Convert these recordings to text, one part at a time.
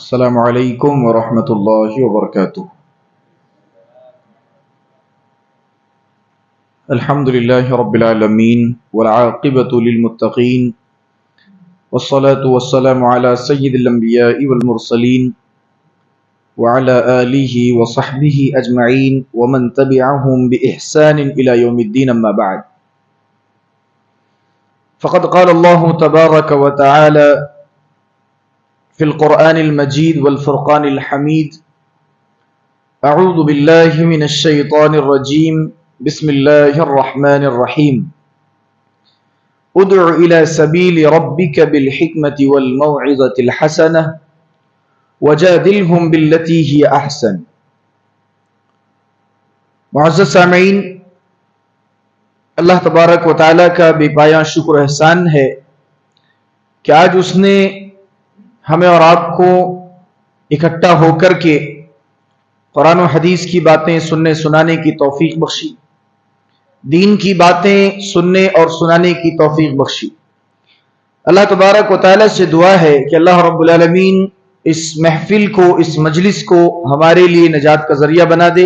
السلام علیکم ورحمۃ اللہ وبرکاتہ۔ الحمد للہ رب العالمین والعاقبۃ للمتقین والصلاة والسلام علی سید الانبیاء والمرسلین وعلى آلہ وصحبہ اجمعین ومن تبعہم بإحسان الى یوم الدین، اما بعد فقد قال اللہ تبارک وتعالی فی القرآن المجید والفرقان الحمید، اعوذ باللہ من الشیطان الرجیم، بسم اللہ الرحمن الرحیم، ادع الى سبیل ربک بالحکمت والموعظۃ الحسنہ وجادلہم باللتی ہی احسن۔ معزز سامعین، اللہ تبارک و تعالیٰ کا بے پایاں شکر احسان ہے کہ آج اس نے ہمیں اور آپ کو اکٹھا ہو کر کے قرآن و حدیث کی باتیں سننے سنانے کی توفیق بخشی، دین کی باتیں سننے اور سنانے کی توفیق بخشی۔ اللہ تبارک و تعالیٰ سے دعا ہے کہ اللہ رب العالمین اس محفل کو، اس مجلس کو ہمارے لیے نجات کا ذریعہ بنا دے،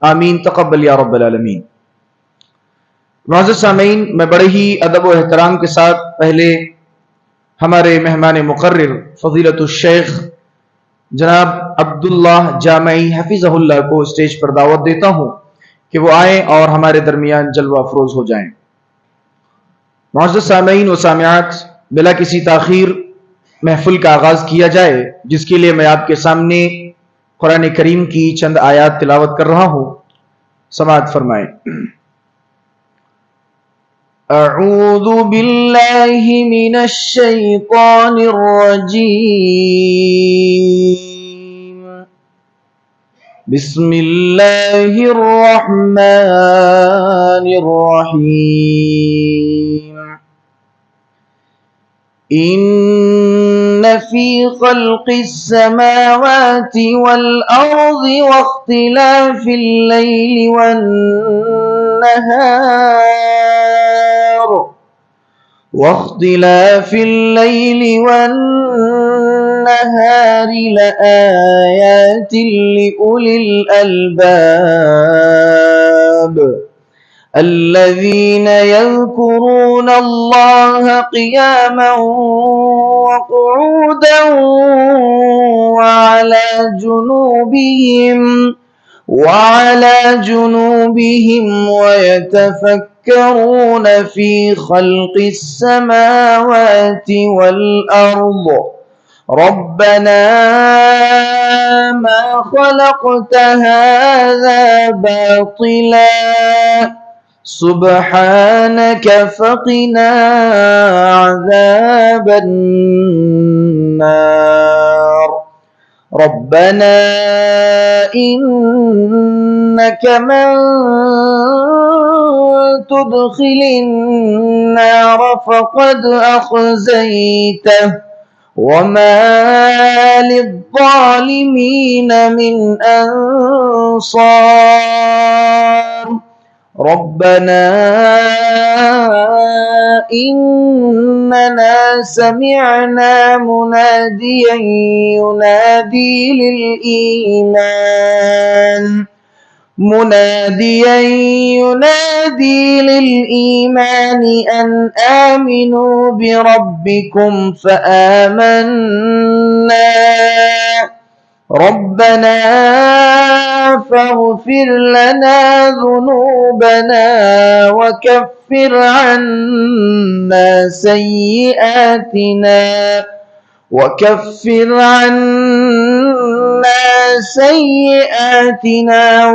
آمین تقبل یا رب العالمین۔ معزز سامعین، میں بڑے ہی ادب و احترام کے ساتھ پہلے ہمارے مہمان مقرر فضیلت الشیخ جناب عبداللہ جامعی حفظہ اللہ کو اسٹیج پر دعوت دیتا ہوں کہ وہ آئیں اور ہمارے درمیان جلوہ افروز ہو جائیں۔ معزز سامعین و سامعات، بلا کسی تاخیر محفل کا آغاز کیا جائے، جس کے لیے میں آپ کے سامنے قرآن کریم کی چند آیات تلاوت کر رہا ہوں، سماعت فرمائیں۔ اعوذ باللہ من الشیطان الرجیم، بسم اللہ الرحمن الرحیم، ان فی خلق السماوات والارض واختلاف اللیل والنهار لآيات لأولي الألباب الذين يذكرون الله قياما وقعودا وعلى جنوبهم ويتفكرون في خلق السماوات والأرض ربنا ما خلقت هذا باطلا سبحانك فقنا عذاب النار ربنا إنك من تدخل النار فقد أخزيته وما للظالمين من أنصار ربنا إننا سمعنا مناديا ينادي للإيمان أن آمنوا بربكم فآمنا ربنا فاغفر لنا ذنوبنا وكفر عنا سيئاتنا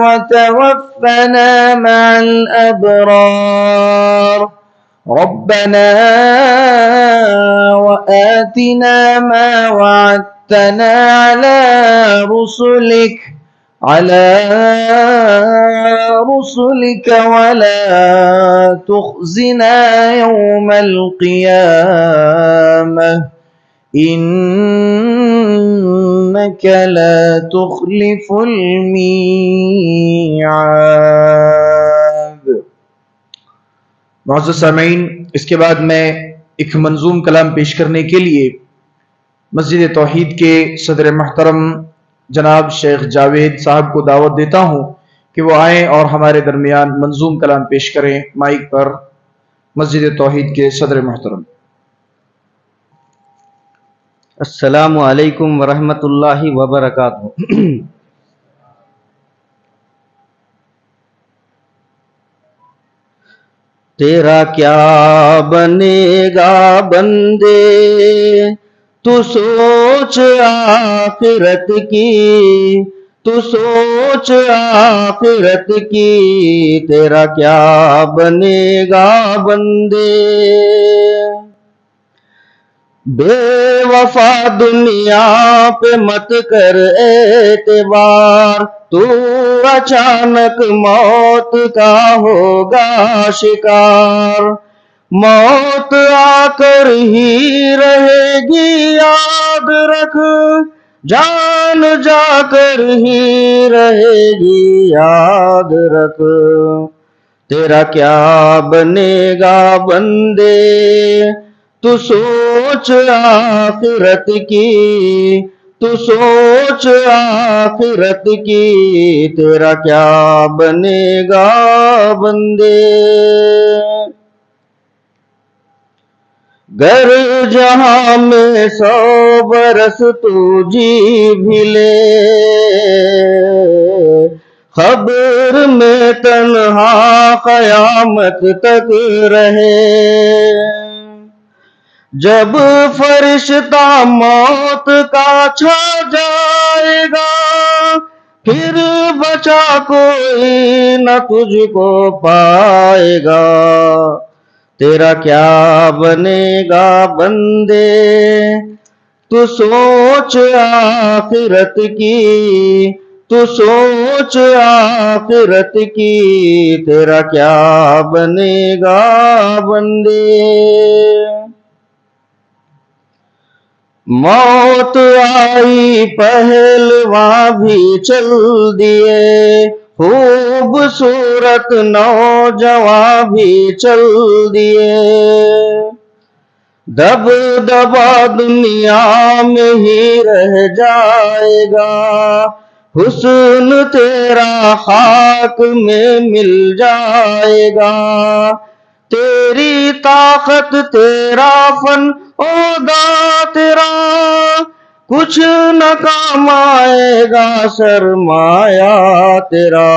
وتوفنا مع الأبرار ربنا وآتنا ما وعدتنا على رسلك ولا تخزنا يوم القيامة إنك لا تخلف الميعاد۔ معزز سامعین، اس کے بعد میں ایک منظوم کلام پیش کرنے کے لیے مسجد توحید کے صدر محترم جناب شیخ جاوید صاحب کو دعوت دیتا ہوں کہ وہ آئیں اور ہمارے درمیان منظوم کلام پیش کریں۔ مائک پر مسجد توحید کے صدر محترم۔ السلام علیکم ورحمۃ اللہ وبرکاتہ۔ تیرا کیا بنے گا بندے، تو سوچ آخرت کی، تو سوچ آخرت کی، تیرا کیا بنے گا بندے۔ بے وفا دنیا پہ مت کر اعتبار، تو اچانک موت کا ہوگا شکار۔ موت آ کر ہی رہے گی یاد رکھ، جان جا کر ہی رہے گی یاد رکھ۔ تیرا کیا بنے گا بندے، تو سوچ آخرت کی، تو سوچ آخرت کی، تیرا کیا بنے گا بندے۔ گر جہاں میں 100 برس تو جی بھی لے، قبر میں تنہا قیامت تک رہے۔ جب فرشتہ موت کا چھا جائے گا، پھر بچا کوئی نہ تجھ کو پائے گا۔ تیرا کیا بنے گا بندے، تو سوچ آخرت کی، تو سوچ آخرت کی، تیرا کیا بنے گا بندے۔ موت آئی پہلواں بھی چل دیے، خوبصورت نوجوان بھی چل دیے۔ دبدبا دنیا میں ہی رہ جائے گا، حسن تیرا خاک میں مل جائے گا۔ تیری طاقت تیرا فن عہدہ تیرا، کچھ نہ کام آئے گا سرمایہ تیرا۔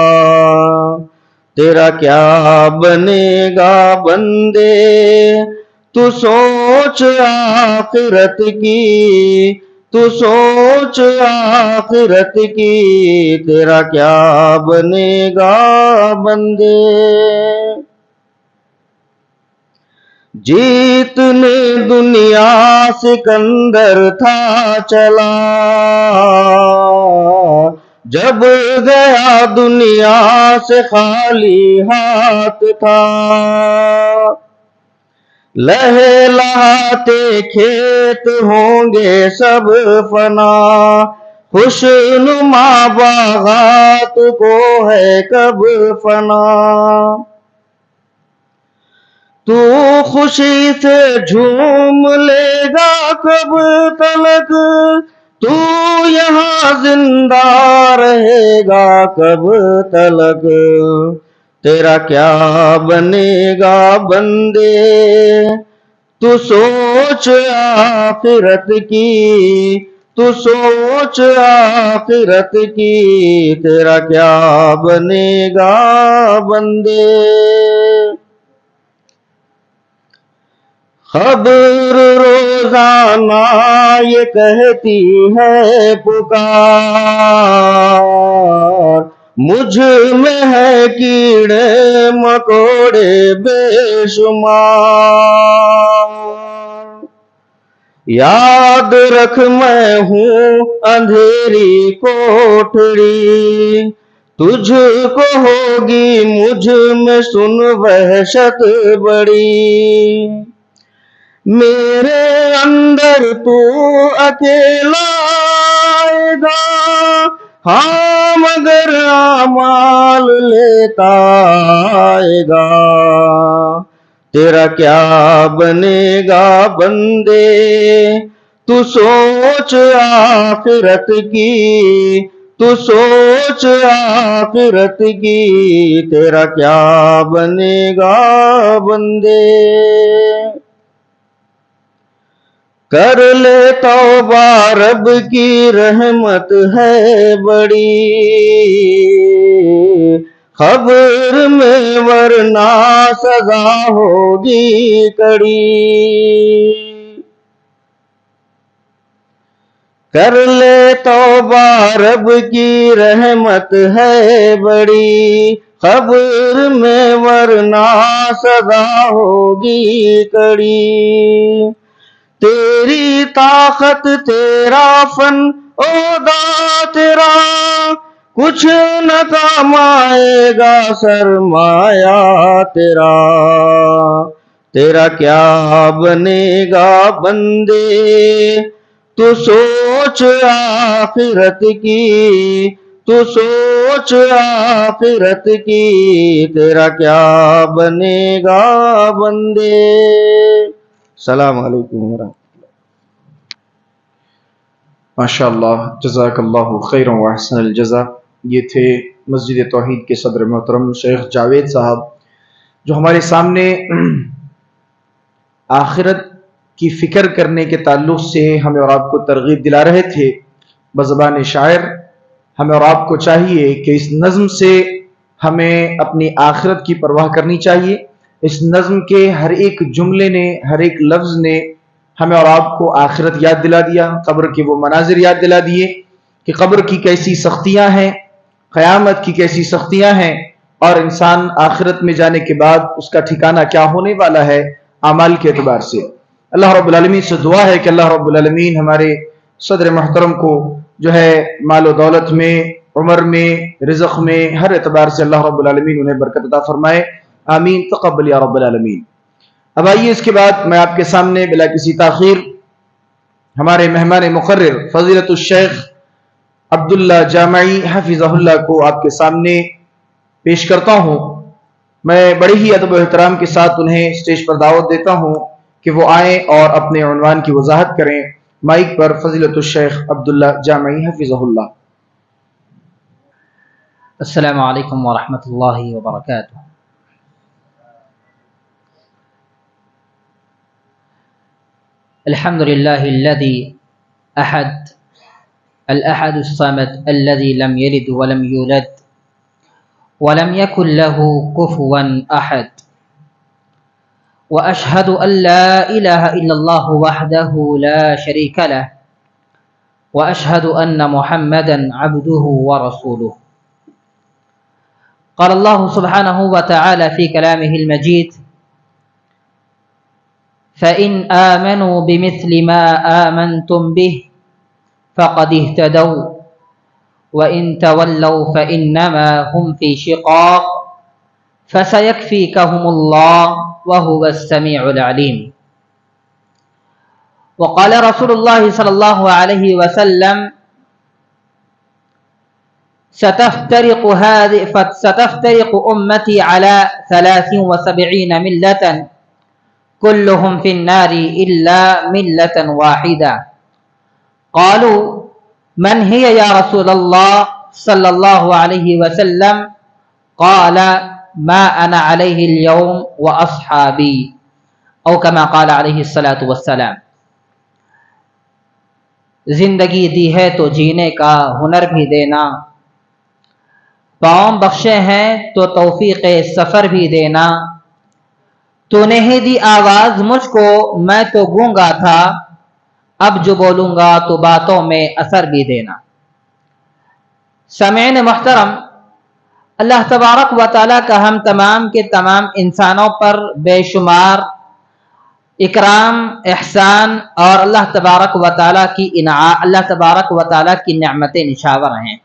تیرا کیا بنے گا بندے، تو سوچ آخرت کی، تو سوچ آخرت کی، تیرا کیا بنے گا بندے۔ جیتنے دنیا سکندر تھا چلا، جب گیا دنیا سے خالی ہاتھ تھا۔ لہلہاتے کھیت ہوں گے سب فنا، خوشنما باغات کو ہے کب فنا۔ تو خوشی سے جھوم لے گا کب تلک، تو یہاں زندہ رہے گا کب تلک۔ تیرا کیا بنے گا بندے، تو سوچ آخرت کی، تو سوچ آخرت کی، تیرا کیا بنے گا بندے۔ خبر روزانہ یہ کہتی ہے پکار، مجھ میں ہے کیڑے مکوڑے بے شمار۔ یاد رکھ میں ہوں اندھیری کوٹھڑی، تجھ کو ہوگی مجھ میں سن وحشت بڑی۔ میرے اندر تو اکیلا آئے گا، ہاں مگر اعمال لیتا آئے گا۔ تیرا کیا بنے گا بندے، تو سوچ آخرت کی، تو سوچ آخرت کی، تیرا کیا بنے گا بندے۔ کر لے توبہ رب کی رحمت ہے بڑی، خبر میں ورنہ سزا ہوگی کڑی۔ کر لے توبہ رب کی رحمت ہے بڑی، خبر میں ورنہ سزا ہوگی کڑی۔ تیری طاقت تیرا فن عہدہ تیرا، کچھ نہ کام آئے گا سرمایہ تیرا۔ تیرا کیا بنے گا بندے، تو سوچ آخرت کی، تو سوچ آخرت کی، تیرا کیا بنے گا بندے۔ السلام علیکم ورحمۃ اللہ۔ ماشاء اللہ، جزاک اللہ خیرا واحسن الجزا۔ یہ تھے مسجد توحید کے صدر محترم شیخ جاوید صاحب، جو ہمارے سامنے آخرت کی فکر کرنے کے تعلق سے ہمیں اور آپ کو ترغیب دلا رہے تھے بزبان شاعر۔ ہمیں اور آپ کو چاہیے کہ اس نظم سے ہمیں اپنی آخرت کی پرواہ کرنی چاہیے۔ اس نظم کے ہر ایک جملے نے، ہر ایک لفظ نے ہمیں اور آپ کو آخرت یاد دلا دیا، قبر کے وہ مناظر یاد دلا دیے کہ قبر کی کیسی سختیاں ہیں، قیامت کی کیسی سختیاں ہیں، اور انسان آخرت میں جانے کے بعد اس کا ٹھکانہ کیا ہونے والا ہے اعمال کے اعتبار سے۔ اللہ رب العالمین سے دعا ہے کہ اللہ رب العالمین ہمارے صدر محترم کو جو ہے مال و دولت میں، عمر میں، رزق میں، ہر اعتبار سے اللہ رب العالمین انہیں برکت عطا فرمائے، آمین تقبل یا رب العالمین۔ اب آئیے اس کے بعد میں آپ کے سامنے بلا کسی تاخیر ہمارے مہمان مقرر فضیلت الشیخ عبداللہ جامعی حفظہ اللہ کو آپ کے سامنے پیش کرتا ہوں۔ میں بڑے ہی ادب و احترام کے ساتھ انہیں اسٹیج پر دعوت دیتا ہوں کہ وہ آئیں اور اپنے عنوان کی وضاحت کریں۔ مائک پر فضیلت الشیخ عبداللہ جامعی حفظہ اللہ۔ السلام علیکم ورحمۃ اللہ وبرکاتہ۔ الحمد للہ الذی احد الاحد الصمد الذي لم يلد ولم يولد ولم يكن له كفوا احد، واشهد ان لا اله الا الله وحده لا شريك له، واشهد ان محمدا عبده ورسوله۔ قال الله سبحانه وتعالى في كلامه المجيد: فإن آمنوا بمثل ما آمنتم به فقد اهتدوا وإن تولوا فإنما هم في شقاق فسيكفيكهم الله وهو السميع العليم۔ وقال رسول الله صلى الله عليه وسلم: ستفترق أمتي على 73 ملة كلهم في النار إلا ملة واحدة۔ قالوا: من هي يا رسول الله صلى الله عليه وسلم؟ قال: ما أنا عليه اليوم وأصحابي، أو كما قال عليه الصلاة والسلام۔ زندگی دی ہے تو جینے کا ہنر بھی دینا، پاؤں بخشے ہیں تو توفیق سفر بھی دینا، تو نے ہی دی آواز مجھ کو، میں تو گونگا تھا، اب جو بولوں گا تو باتوں میں اثر بھی دینا۔ سامعین محترم، اللہ تبارک و تعالیٰ کا ہم تمام کے تمام انسانوں پر بے شمار اکرام، احسان اور اللہ تبارک و تعالیٰ کی نعمتیں نچھاور ہیں۔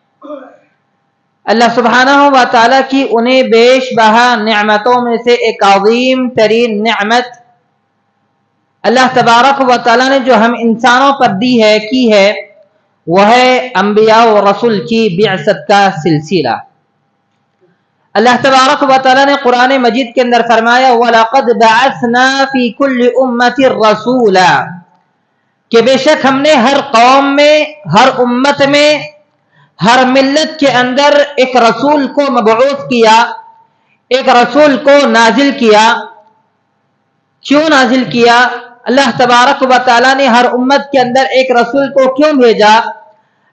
اللہ سبحانہ و تعالیٰ کی انہیں بیش بہا نعمتوں میں سے ایک عظیم ترین نعمت اللہ تبارک و تعالیٰ نے جو ہم انسانوں پر دی ہے، کی ہے، وہ ہے انبیاء و رسول کی بعثت کا سلسلہ۔ اللہ تبارک و تعالیٰ نے قرآن مجید کے اندر فرمایا: وَلَقَدْ بَعَثْنَا فِي كُلِّ أُمَّةٍ رَسُولًا، کہ بے شک ہم نے ہر قوم میں، ہر امت میں، ہر ملت کے اندر ایک رسول کو مبعوث کیا، ایک رسول کو نازل کیا۔ کیوں نازل کیا؟ اللہ تبارک و تعالیٰ نے ہر امت کے اندر ایک رسول کو کیوں بھیجا؟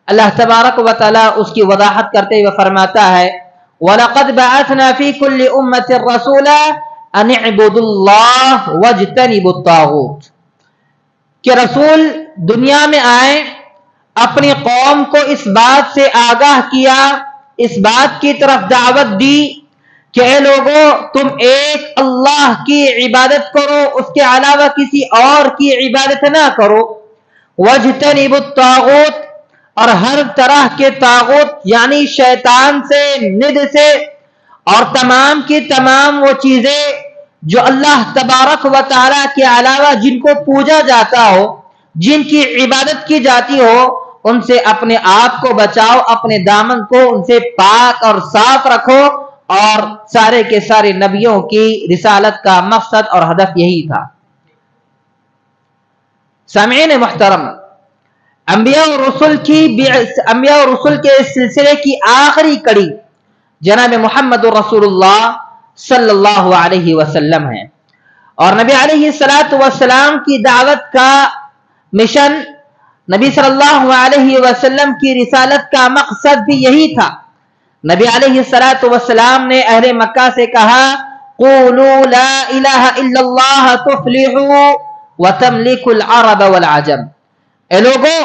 اللہ تبارک و تعالیٰ اس کی وضاحت کرتے ہوئے فرماتا ہے وَلَقَدْ بَعَثْنَا فِي كُلِّ أُمَّةٍ رَسُولًا أَنِ اعْبُدُوا اللَّهَ وَاجْتَنِبُوا الطَّاغُوتَ، کہ رسول دنیا میں آئے، اپنی قوم کو اس بات سے آگاہ کیا، اس بات کی طرف دعوت دی کہ اے لوگوں، تم ایک اللہ کی عبادت کرو، اس کے علاوہ کسی اور کی عبادت نہ کرو۔ وَاجْتَنِبُوا الطَّاغُوتَ، اور ہر طرح کے طاغوت یعنی شیطان سے، ند سے، اور تمام کی تمام وہ چیزیں جو اللہ تبارک و تعالیٰ کے علاوہ جن کو پوجا جاتا ہو، جن کی عبادت کی جاتی ہو، ان سے اپنے آپ کو بچاؤ، اپنے دامن کو ان سے پاک اور صاف رکھو۔ اور سارے کے سارے نبیوں کی رسالت کا مقصد اور ہدف یہی تھا۔ سامعین محترم، انبیاء اور رسل کے اس سلسلے کی آخری کڑی جناب محمد رسول اللہ صلی اللہ علیہ وسلم ہے، اور نبی علیہ السلام کی دعوت کا مشن، نبی صلی اللہ علیہ وسلم کی رسالت کا مقصد بھی یہی تھا۔ نبی علیہ السلام نے اہل مکہ سے کہا قولوا لا الہ الا اللہ تفلحوا وتملکوا العرب والعجم، اے لوگوں،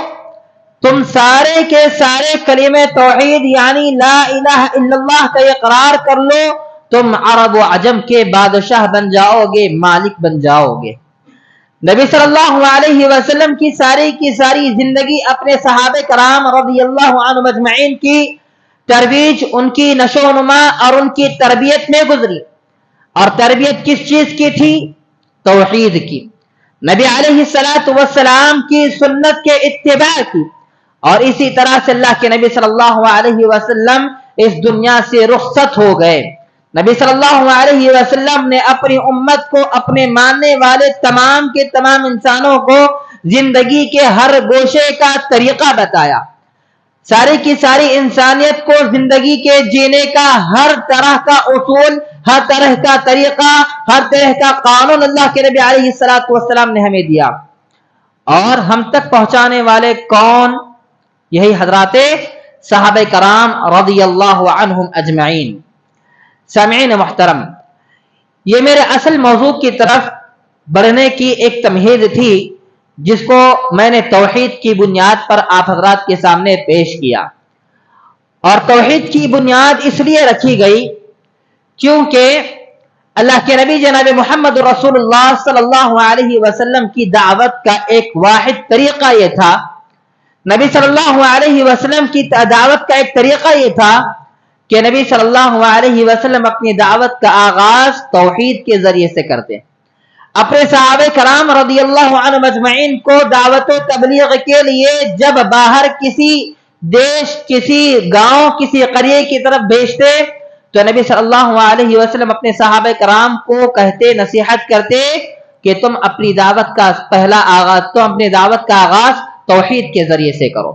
تم سارے کے سارے کلمہ توحید یعنی لا الہ الا اللہ کا اقرار کر لو، تم عرب و عجم کے بادشاہ بن جاؤ گے، مالک بن جاؤ گے۔ نبی صلی اللہ علیہ وسلم کی ساری زندگی اپنے صحابہ کرام رضی اللہ عنہم اجمعین کی ترویج، ان کی نشو و نما اور ان کی تربیت میں گزری، اور تربیت کس چیز کی تھی؟ توحید کی، نبی علیہ السلام کی سنت کے اتباع کی، اور اسی طرح سے اللہ کے نبی صلی اللہ علیہ وسلم اس دنیا سے رخصت ہو گئے۔ نبی صلی اللہ علیہ وسلم نے اپنی امت کو، اپنے ماننے والے تمام کے تمام انسانوں کو زندگی کے ہر گوشے کا طریقہ بتایا، ساری کی ساری انسانیت کو زندگی کے جینے کا ہر طرح کا اصول، ہر طرح کا طریقہ، ہر طرح کا قانون اللہ کے نبی علیہ السلام نے ہمیں دیا۔ اور ہم تک پہنچانے والے کون؟ یہی حضرات صحابہ کرام رضی اللہ عنہم اجمعین۔ سامعین محترم، یہ میرے اصل موضوع کی طرف بڑھنے کی ایک تمہید تھی، جس کو میں نے توحید کی بنیاد پر آپ حضرات کے سامنے پیش کیا۔ اور توحید کی بنیاد اس لیے رکھی گئی کیونکہ اللہ کے نبی جناب محمد رسول اللہ صلی اللہ علیہ وسلم کی دعوت کا ایک واحد طریقہ یہ تھا، نبی صلی اللہ علیہ وسلم کی دعوت کا ایک طریقہ یہ تھا کہ نبی صلی اللہ علیہ وسلم اپنی دعوت کا آغاز توحید کے ذریعے سے کرتے، اپنے صحابہ کرام رضی اللہ عنہم اجمعین کو دعوت و تبلیغ کے لیے جب باہر کسی دیش، کسی گاؤں، کسی قریے کی طرف بھیجتے تو نبی صلی اللہ علیہ وسلم اپنے صحابہ کرام کو کہتے، نصیحت کرتے کہ تم اپنی دعوت کا آغاز توحید کے ذریعے سے کرو۔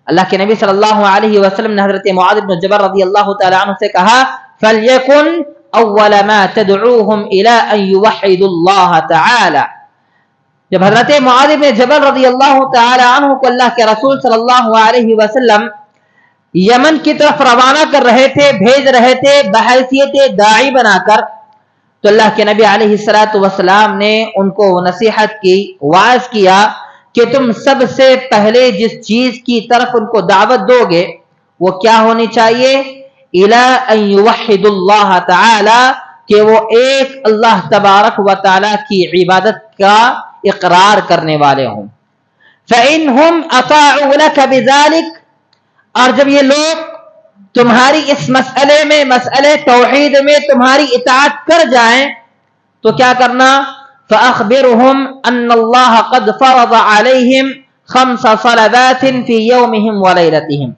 اللہ کے نبی صلی اللہ علیہ وسلم نے حضرت معاذ بن جبل رضی اللہ تعالی عنہ سے کہا فَلْيَكُنْ اول ما تدعوهم الى ان يوحدوا الله تعالی، جب حضرت معاذ بن جبل رضی اللہ تعالی عنہ کو اللہ کے رسول صلی اللہ علیہ وسلم یمن کی طرف روانہ کر رہے تھے، بھیج رہے تھے بحیثیت داعی بنا کر، تو اللہ کے نبی علیہ السلام نے ان کو نصیحت کی، واعظ کیا کہ تم سب سے پہلے جس چیز کی طرف ان کو دعوت دو گے وہ کیا ہونی چاہیے؟ اِلَىٰ أَن يُوَحِّدُ اللَّهَ تعالی، کہ وہ ایک اللہ تبارک و تعالی کی عبادت کا اقرار کرنے والے ہوں۔ فَإِنْهُمْ أَطَاعُوا لَكَ بِذَلِكَ، اور جب یہ لوگ تمہاری اس مسئلے میں، مسئلے توحید میں تمہاری اطاعت کر جائیں تو کیا کرنا؟ فَأَخْبِرْهُمْ أَنَّ اللَّهَ قَدْ فَرَضَ عَلَيْهِمْ 5 صَلَوَاتٍ فِي يَوْمِهِمْ وَلَيْلَتِهِمْ،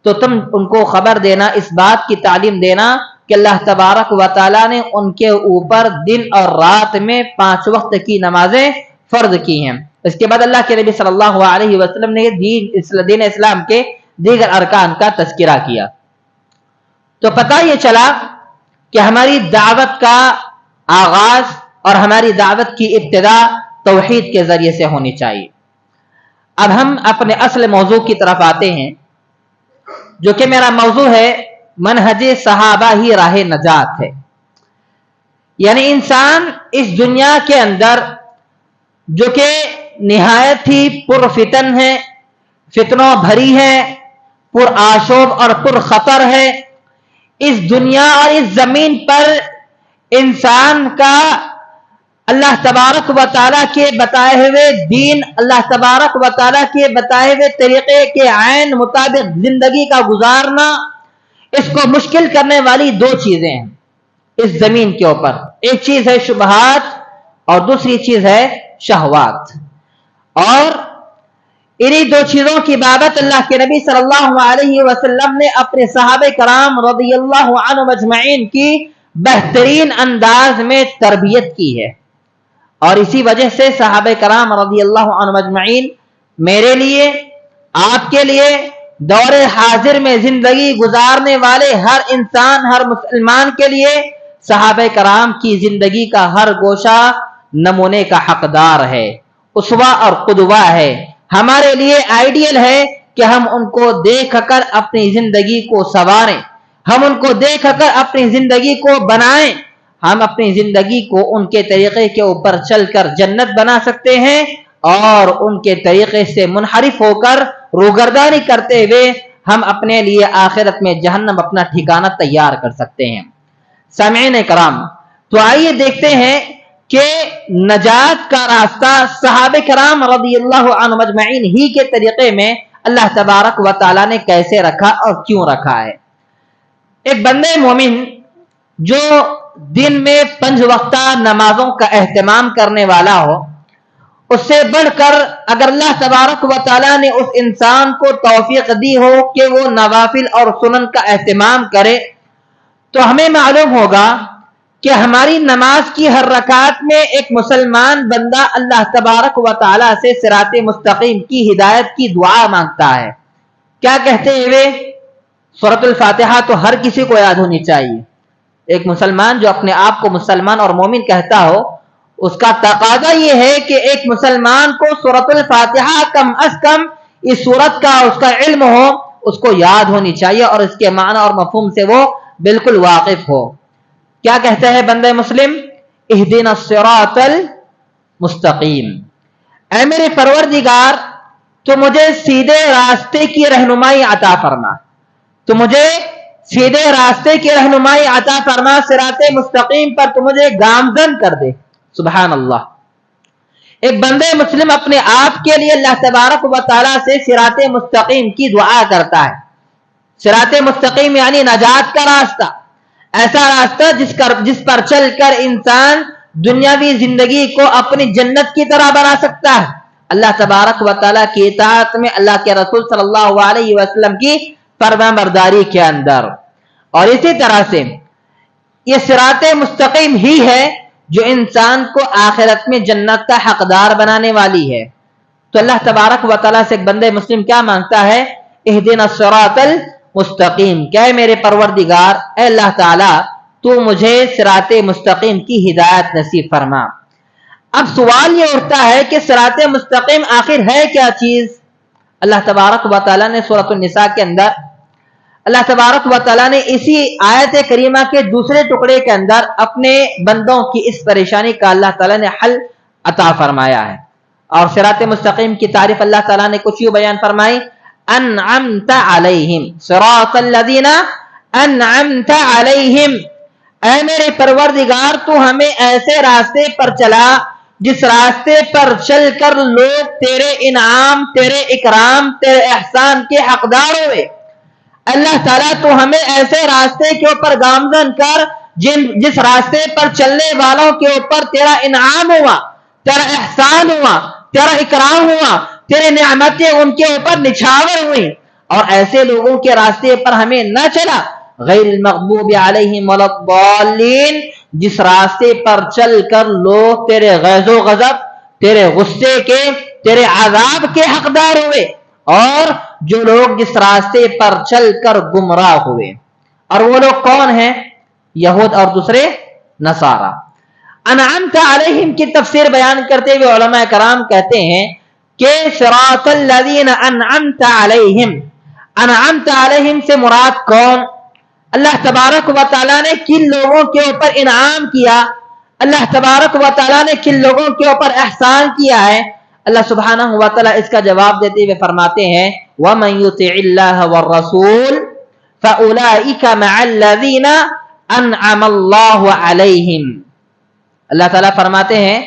تو تم ان کو خبر دینا، اس بات کی تعلیم دینا کہ اللہ تبارک و تعالیٰ نے ان کے اوپر دن اور رات میں 5 وقت کی نمازیں فرض کی ہیں۔ اس کے بعد اللہ کے نبی صلی اللہ علیہ وسلم نے دین اسلام کے دیگر ارکان کا تذکرہ کیا. تو پتہ یہ چلا کہ ہماری دعوت کا آغاز اور ہماری دعوت کی ابتدا توحید کے ذریعے سے ہونی چاہیے. اب ہم اپنے اصل موضوع کی طرف آتے ہیں, جو کہ میرا موضوع ہے منہج صحابہ ہی راہ نجات ہے. یعنی انسان اس دنیا کے اندر جو کہ نہایت ہی پرفتن ہے, فتنوں بھری ہے, پر آشوب اور پر خطر ہے, اس دنیا اور اس زمین پر انسان کا اللہ تبارک و تعالیٰ کے بتائے ہوئے دین, اللہ تبارک و تعالیٰ کے بتائے ہوئے طریقے کے عین مطابق زندگی کا گزارنا, اس کو مشکل کرنے والی دو چیزیں ہیں اس زمین کے اوپر. ایک چیز ہے شبہات اور دوسری چیز ہے شہوات. اور انہی دو چیزوں کی بابت اللہ کے نبی صلی اللہ علیہ وسلم نے اپنے صحابہ کرام رضی اللہ عنہم اجمعین کی بہترین انداز میں تربیت کی ہے. اور اسی وجہ سے صحابہ کرام رضی اللہ عنہم اجمعین میرے لیے, آپ کے لیے, دور حاضر میں زندگی گزارنے والے ہر انسان, ہر مسلمان کے لیے صحابہ کرام کی زندگی کا ہر گوشہ نمونے کا حقدار ہے, اسوہ اور قدوہ ہے. ہمارے لیے آئیڈیل ہے کہ ہم ان کو دیکھ کر اپنی زندگی کو سنواریں, ہم ان کو دیکھ کر اپنی زندگی کو بنائیں. ہم اپنی زندگی کو ان کے طریقے کے اوپر چل کر جنت بنا سکتے ہیں, اور ان کے طریقے سے منحرف ہو کر روگردانی کرتے ہوئے ہم اپنے لیے آخرت میں جہنم اپنا ٹھکانہ تیار کر سکتے ہیں. سامعین کرام, تو آئیے دیکھتے ہیں کہ نجات کا راستہ صحابہ کرام رضی اللہ عنہم اجمعین ہی کے طریقے میں اللہ تبارک و تعالیٰ نے کیسے رکھا اور کیوں رکھا ہے. ایک بندے مومن جو دن میں 5 وقتہ نمازوں کا اہتمام کرنے والا ہو, اس سے بڑھ کر اگر اللہ تبارک و تعالیٰ نے اس انسان کو توفیق دی ہو کہ وہ نوافل اور سنن کا اہتمام کرے, تو ہمیں معلوم ہوگا کہ ہماری نماز کی ہر رکعت میں ایک مسلمان بندہ اللہ تبارک و تعالیٰ سے صراط مستقیم کی ہدایت کی دعا مانگتا ہے. کیا کہتے ہوئے؟ سورۃ الفاتحہ تو ہر کسی کو یاد ہونی چاہیے. ایک مسلمان جو اپنے آپ کو مسلمان اور مومن کہتا ہو, اس کا تقاضا یہ ہے کہ ایک مسلمان کو سورۃ الفاتحہ کم از کم اس سورت کا اس کا علم ہو, اس کو یاد ہونی چاہیے اور اس کے معنی اور مفہوم سے وہ بالکل واقف ہو. کیا کہتا ہے بندہ مسلم؟ اہدنا الصراط المستقیم, اے میرے پروردگار تو مجھے سیدھے راستے کی رہنمائی عطا فرما, تو مجھے سیدھے راستے کی رہنمائی عطا فرما, صراط مستقیم پر تو مجھے گامزن کر دے. سبحان اللہ. ایک بندے مسلم اپنے آپ کے لیے اللہ تبارک و تعالیٰ سے صراط مستقیم کی دعا کرتا ہے. صراط مستقیم یعنی نجات کا راستہ, ایسا راستہ جس پر چل کر انسان دنیاوی زندگی کو اپنی جنت کی طرح بنا سکتا ہے, اللہ تبارک و تعالیٰ کی اطاعت میں, اللہ کے رسول صلی اللہ علیہ وسلم کی فرمانبرداری کے اندر. اور اسی طرح سے یہ صراط مستقیم ہی ہے جو انسان کو آخرت میں جنت کا حقدار بنانے والی ہے. تو اللہ تبارک و تعالیٰ سے ایک بندے مسلم کیا مانگتا ہے؟ اہدنا الصراط المستقیم, کہ اے میرے پروردگار, اے اللہ تعالیٰ تو مجھے صراط مستقیم کی ہدایت نصیب فرما. اب سوال یہ اٹھتا ہے کہ صراط مستقیم آخر ہے کیا چیز؟ اللہ تبارک و تعالیٰ نے سورۃ النساء کے اندر, اللہ تبارک و تعالیٰ نے اسی آیت کریمہ کے دوسرے ٹکڑے کے اندر اپنے بندوں کی اس پریشانی کا اللہ تعالیٰ نے حل عطا فرمایا ہے. اور صراط مستقیم کی تعریف اللہ تعالیٰ نے کچھ یوں بیان فرمائی, انعمت علیہم صراط الذین انعمت علیہم, اے میرے پروردگار تو ہمیں ایسے راستے پر چلا جس راستے پر چل کر لوگ تیرے انعام, تیرے اکرام, تیرے احسان کے حقدار ہوئے. اللہ تعالیٰ تو ہمیں ایسے راستے کے اوپر گامزن کر جس راستے پر چلنے والوں کے اوپر تیرا انعام ہوا, تیرا احسان ہوا, تیرا اکرام ہوا, تیرے نعمتیں ان کے اوپر نچھاور ہوئی, اور ایسے لوگوں کے راستے پر ہمیں نہ چلا. غیر المغضوب علیہم ولا الضالین, جس راستے پر چل کر لوگ تیرے غیظ و غضب, تیرے غصے کے, تیرے عذاب کے حقدار ہوئے، اور جو لوگ جس راستے پر چل کر گمراہ ہوئے۔ اور وہ لوگ کون ہیں؟ یہود اور دوسرے نصارہ۔ انعمت علیہم کی تفسیر بیان کرتے ہوئے علماء کرام کہتے ہیں کہ صراط الذین انعمت علیہم، انعمت علیہم سے مراد کون؟ اللہ تبارک و تعالیٰ نے کن لوگوں کے اوپر انعام کیا، اللہ تبارک و تعالیٰ نے کن لوگوں کے اوپر احسان کیا ہے؟ اللہ سبحانہ و تعالیٰ اس کا جواب دیتے ہوئے فرماتے ہیں وَمَن يُطِعِ اللَّهَ وَالرَّسُولَ فَأُولَئِكَ مَعَ الَّذِينَ أَنْعَمَ اللَّهُ عَلَيْهِمْ۔ اللہ تعالیٰ فرماتے ہیں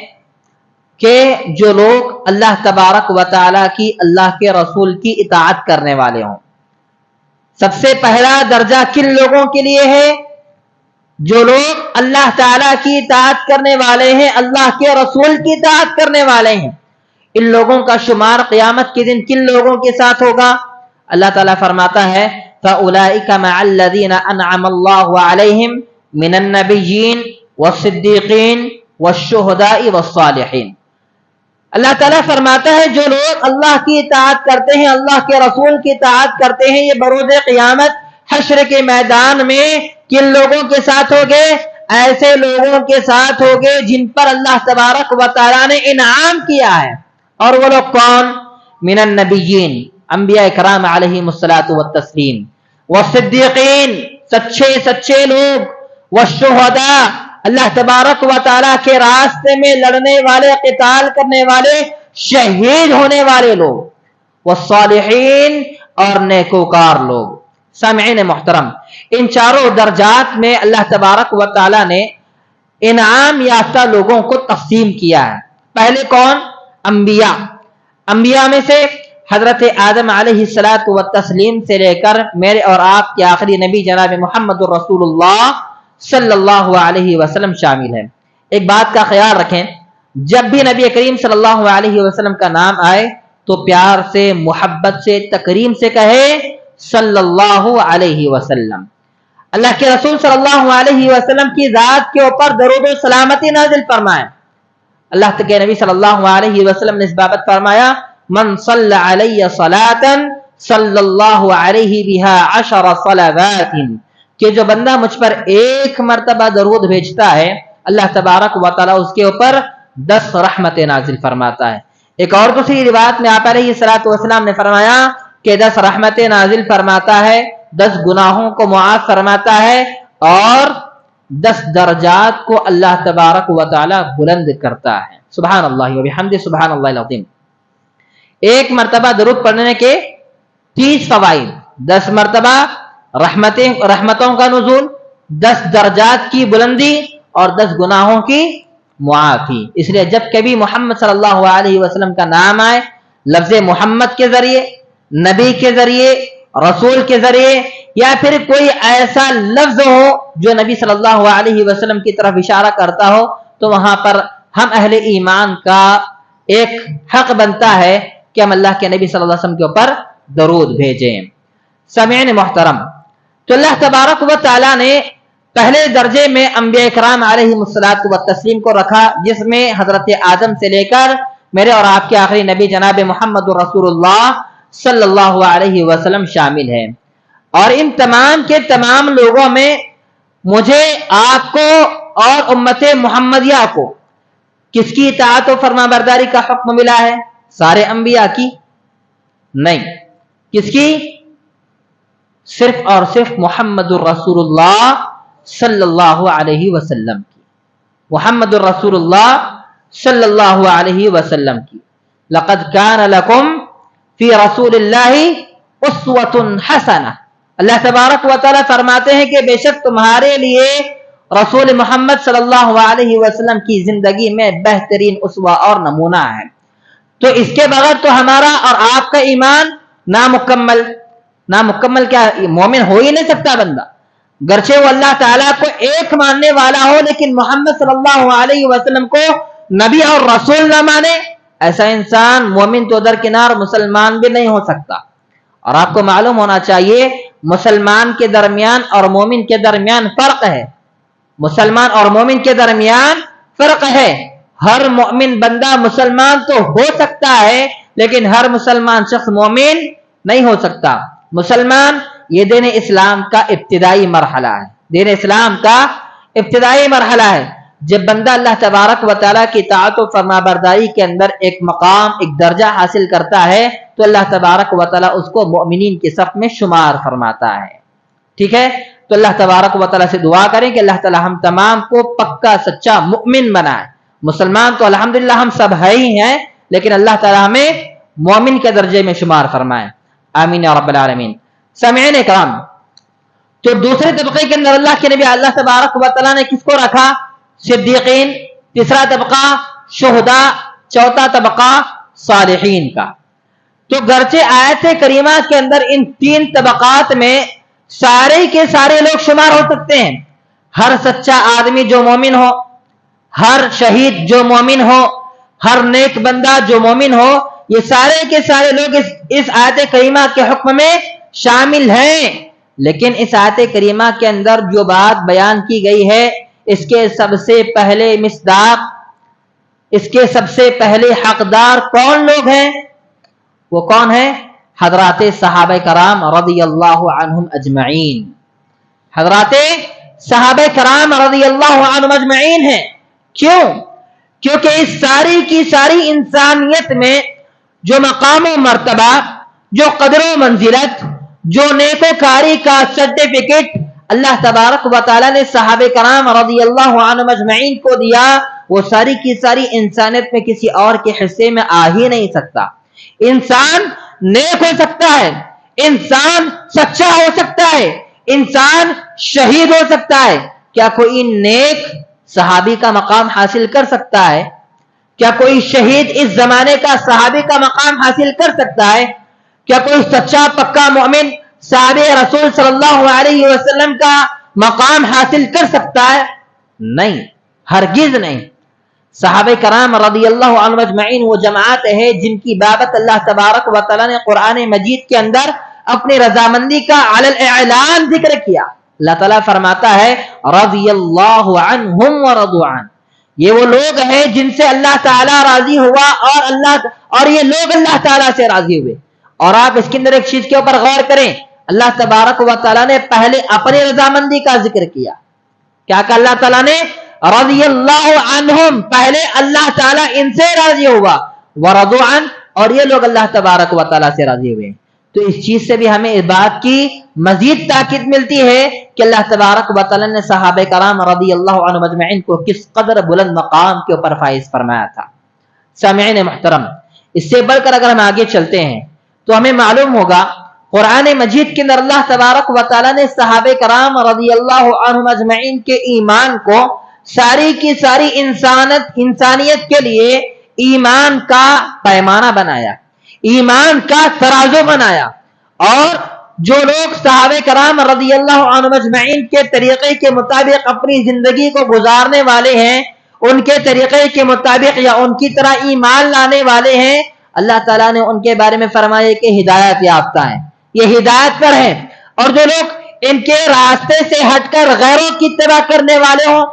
کہ جو لوگ اللہ تبارک و تعالیٰ کی، اللہ کے رسول کی اطاعت کرنے والے ہوں، سب سے پہلا درجہ کن لوگوں کے لیے ہے؟ جو لوگ اللہ تعالیٰ کی اطاعت کرنے والے ہیں، اللہ کے رسول کی اطاعت کرنے والے ہیں۔ ان لوگوں کا شمار قیامت کے دن کن لوگوں کے ساتھ ہوگا؟ اللہ تعالیٰ فرماتا ہے فَأُولَئِكَ مَعَ الَّذِينَ أَنْعَمَ اللَّهُ عَلَيْهِمْ مِنَ النَّبِيِّينَ وَالصِّدِّيقِينَ وَالشُّهَدَاءِ وَالصَّالِحِينَ۔ اللہ تعالیٰ فرماتا ہے جو لوگ اللہ کی اطاعت کرتے ہیں، اللہ کے رسول کی اطاعت کرتے ہیں، یہ بروز قیامت حشر کے میدان میں کن لوگوں کے ساتھ ہوگے؟ ایسے لوگوں کے ساتھ ہوگے جن پر اللہ تبارک و تعالیٰ نے انعام کیا ہے۔ اور وہ لوگ کون؟ من النبیین، انبیاء کرام علیہم الصلاۃ والتسلیم، والصدیقین، سچے لوگ، والشہداء، اللہ تبارک و تعالیٰ کے راستے میں لڑنے والے، قتال کرنے والے، شہید ہونے والے لوگ، والصالحین، اور نیکوکار لوگ۔ سامعین محترم، ان چاروں درجات میں اللہ تبارک و تعالیٰ نے انعام یافتہ لوگوں کو تقسیم کیا ہے۔ پہلے کون؟ انبیاء۔ انبیاء میں سے حضرت آدم علیہ الصلاۃ والتسلیم سے لے کر میرے اور آپ کے آخری نبی جناب محمد الرسول اللہ صلی اللہ علیہ وسلم شامل ہے۔ ایک بات کا خیال رکھیں، جب بھی نبی کریم صلی اللہ علیہ وسلم کا نام آئے تو پیار سے، محبت سے، تکریم سے کہے صلی اللہ علیہ وسلم۔ اللہ کے رسول صلی اللہ علیہ وسلم کی ذات کے اوپر درود و سلامتی نازل فرمائیں۔ اللہ کے نبی صلی اللہ علیہ وسلم نے اس بابت فرمایا من صلی علی صلاۃ صلی اللہ علیہ بہا 10 صلوات، کہ جو بندہ مجھ پر ایک مرتبہ درود بھیجتا ہے اللہ تبارک و تعالیٰ اس کے اوپر 10 رحمتیں نازل فرماتا ہے۔ ایک اور دوسری روایت میں آپ علیہ الصلوۃ والسلام نے فرمایا کہ 10 رحمتیں نازل فرماتا ہے، 10 گناہوں کو معاف فرماتا ہے، اور 10 درجات کو اللہ تبارک و تعالیٰ بلند کرتا ہے۔ سبحان اللہ و بحمدہ، سبحان اللہ العظیم۔ ایک مرتبہ درود پڑھنے کے 30 فوائد، 10 مرتبہ رحمتوں کا نزول، 10 درجات کی بلندی، اور 10 گناہوں کی معافی۔ اس لیے جب کبھی محمد صلی اللہ علیہ وسلم کا نام آئے، لفظ محمد کے ذریعے، نبی کے ذریعے، رسول کے ذریعے، یا پھر کوئی ایسا لفظ ہو جو نبی صلی اللہ علیہ وسلم کی طرف اشارہ کرتا ہو، تو وہاں پر ہم اہل ایمان کا ایک حق بنتا ہے کہ ہم اللہ کے نبی صلی اللہ علیہ وسلم کے اوپر درود بھیجیں۔ سامعین محترم، تو اللہ تبارک و تعالیٰ نے پہلے درجے میں انبیاء کرام علیہم الصلاۃ والتسلیم کو رکھا، جس میں حضرت آدم سے لے کر میرے اور آپ کے آخری نبی جناب محمد رسول اللہ صلی اللہ علیہ وسلم شامل ہے۔ اور ان تمام کے تمام لوگوں میں مجھے، آپ کو اور امت محمدیہ کو کس کی اطاعت و فرما برداری کا حکم ملا ہے؟ سارے انبیاء کی؟ نہیں، کس کی؟ صرف اور صرف محمد الرسول اللہ صلی اللہ علیہ وسلم کی، محمد الرسول اللہ صلی اللہ علیہ وسلم کی۔ لقد کان لکم فی رسول اللہ اسوۃ حسنہ، اللہ تبارک و تعالیٰ فرماتے ہیں کہ بے شک تمہارے لیے رسول محمد صلی اللہ علیہ وسلم کی زندگی میں بہترین اسوہ اور نمونہ ہے۔ تو اس کے بغیر تو ہمارا اور آپ کا ایمان نامکمل کیا مومن ہو ہی نہیں سکتا بندہ، گرچہ وہ اللہ تعالیٰ کو ایک ماننے والا ہو، لیکن محمد صلی اللہ علیہ وسلم کو نبی اور رسول نہ مانے، ایسا انسان مومن تو درکنار مسلمان بھی نہیں ہو سکتا۔ اور آپ کو معلوم ہونا چاہیے مسلمان کے درمیان اور مومن کے درمیان فرق ہے، مسلمان اور مومن کے درمیان فرق ہے۔ ہر مومن بندہ مسلمان تو ہو سکتا ہے لیکن ہر مسلمان شخص مومن نہیں ہو سکتا. مسلمان یہ دین اسلام کا ابتدائی مرحلہ ہے. دین اسلام کا ابتدائی مرحلہ ہے. جب بندہ اللہ تبارک و تعالیٰ کی اطاعت و فرما برداری کے اندر ایک مقام ایک درجہ حاصل کرتا ہے تو اللہ تبارک و تعالیٰ اس کو مؤمنین کی صف میں شمار فرماتا ہے. ٹھیک ہے, تو اللہ تبارک و تعالیٰ سے دعا کریں کہ اللہ تعالیٰ ہم تمام کو پکا سچا مؤمن بنائے. مسلمان تو الحمدللہ ہم سب ہے ہی ہیں لیکن اللہ تعالیٰ ہمیں مومن کے درجے میں شمار فرمائے. آمین یا رب العالمین. سامعین کرام, تو دوسرے طبقے کے اندر اللہ کے نبی اللہ تبارک و تعالیٰ نے کس کو رکھا؟ صدیقین. تیسرا طبقہ شہداء. چوتھا طبقہ صالحین کا. تو گرچہ آیت کریمہ کے اندر ان تین طبقات میں سارے کے سارے لوگ شمار ہو سکتے ہیں. ہر سچا آدمی جو مومن ہو, ہر شہید جو مومن ہو, ہر نیک بندہ جو مومن ہو, یہ سارے کے سارے لوگ اس آیت کریمہ کے حکم میں شامل ہیں. لیکن اس آیت کریمہ کے اندر جو بات بیان کی گئی ہے اس کے سب سے پہلے مصداق, اس کے سب سے پہلے حقدار کون لوگ ہیں؟ وہ کون ہیں؟ حضرات صحابہ کرام رضی اللہ عنہم اجمعین. حضرات صحابہ کرام رضی اللہ عنہم اجمعین ہیں. کیوں؟ کیونکہ اس ساری کی ساری انسانیت میں جو مقام و مرتبہ, جو قدر و منزلت, جو نیکوکاری کا سرٹیفکیٹ اللہ تبارک و تعالیٰ نے صحابہ کرام رضی اللہ عنہم اجمعین کو دیا, وہ ساری کی ساری انسانیت میں کسی اور کے حصے میں آ ہی نہیں سکتا. انسان نیک ہو سکتا ہے, انسان سچا ہو سکتا ہے, انسان شہید ہو سکتا ہے. کیا کوئی نیک صحابی کا مقام حاصل کر سکتا ہے؟ کیا کوئی شہید اس زمانے کا صحابی کا مقام حاصل کر سکتا ہے؟ کیا کوئی سچا پکا مومن صحابہ رسول صلی اللہ علیہ وسلم کا مقام حاصل کر سکتا ہے؟ نہیں, ہرگز نہیں. صحابہ کرام رضی اللہ عنہم اجمعین وہ جماعت ہے جن کی بابت اللہ تبارک و تعالیٰ نے قرآن مجید کے اندر اپنی رضامندی کا علی الاعلان ذکر کیا. اللہ تعالیٰ فرماتا ہے رضی اللہ عنہم ورضوا عنہ, یہ وہ لوگ ہیں جن سے اللہ تعالیٰ راضی ہوا اور یہ لوگ اللہ تعالیٰ سے راضی ہوئے. اور آپ اس کے اندر ایک چیز کے اوپر غور کریں, اللہ تبارک و تعالیٰ نے پہلے اپنی رضامندی کا ذکر کیا. کیا کہ اللہ تعالیٰ نے رضی اللہ عنہم, پہلے اللہ تعالیٰ ان سے راضی ہوا, ورضوا عنہ, اور یہ لوگ اللہ تبارک و تعالیٰ سے راضی ہوئے. تو اس چیز سے بھی ہمیں اس بات کی مزید تاکید ملتی ہے کہ اللہ تبارک و تعالیٰ نے صحابہ کرام رضی اللہ عنہم اجمعین کو کس قدر بلند مقام کے اوپر فائز فرمایا تھا. سامعین محترم, اس سے بڑھ کر اگر ہم آگے چلتے ہیں تو ہمیں معلوم ہوگا قرآن مجید کے اندر اللہ تبارک و تعالیٰ نے صحابہ کرام رضی اللہ عنہم اجمعین کے ایمان کو ساری کی ساری انسانیت کے لیے ایمان کا پیمانہ بنایا, ایمان کا ترازو بنایا. اور جو لوگ صحابہ کرام رضی اللہ عنہم اجمعین کے طریقے کے مطابق اپنی زندگی کو گزارنے والے ہیں, ان کے طریقے کے مطابق یا ان کی طرح ایمان لانے والے ہیں, اللہ تعالیٰ نے ان کے بارے میں فرمایا کہ ہدایت یافتہ ہیں, یہ ہدایت پر ہیں. اور جو لوگ ان کے راستے سے ہٹ کر غیروں کی اتباع کرنے والے ہوں,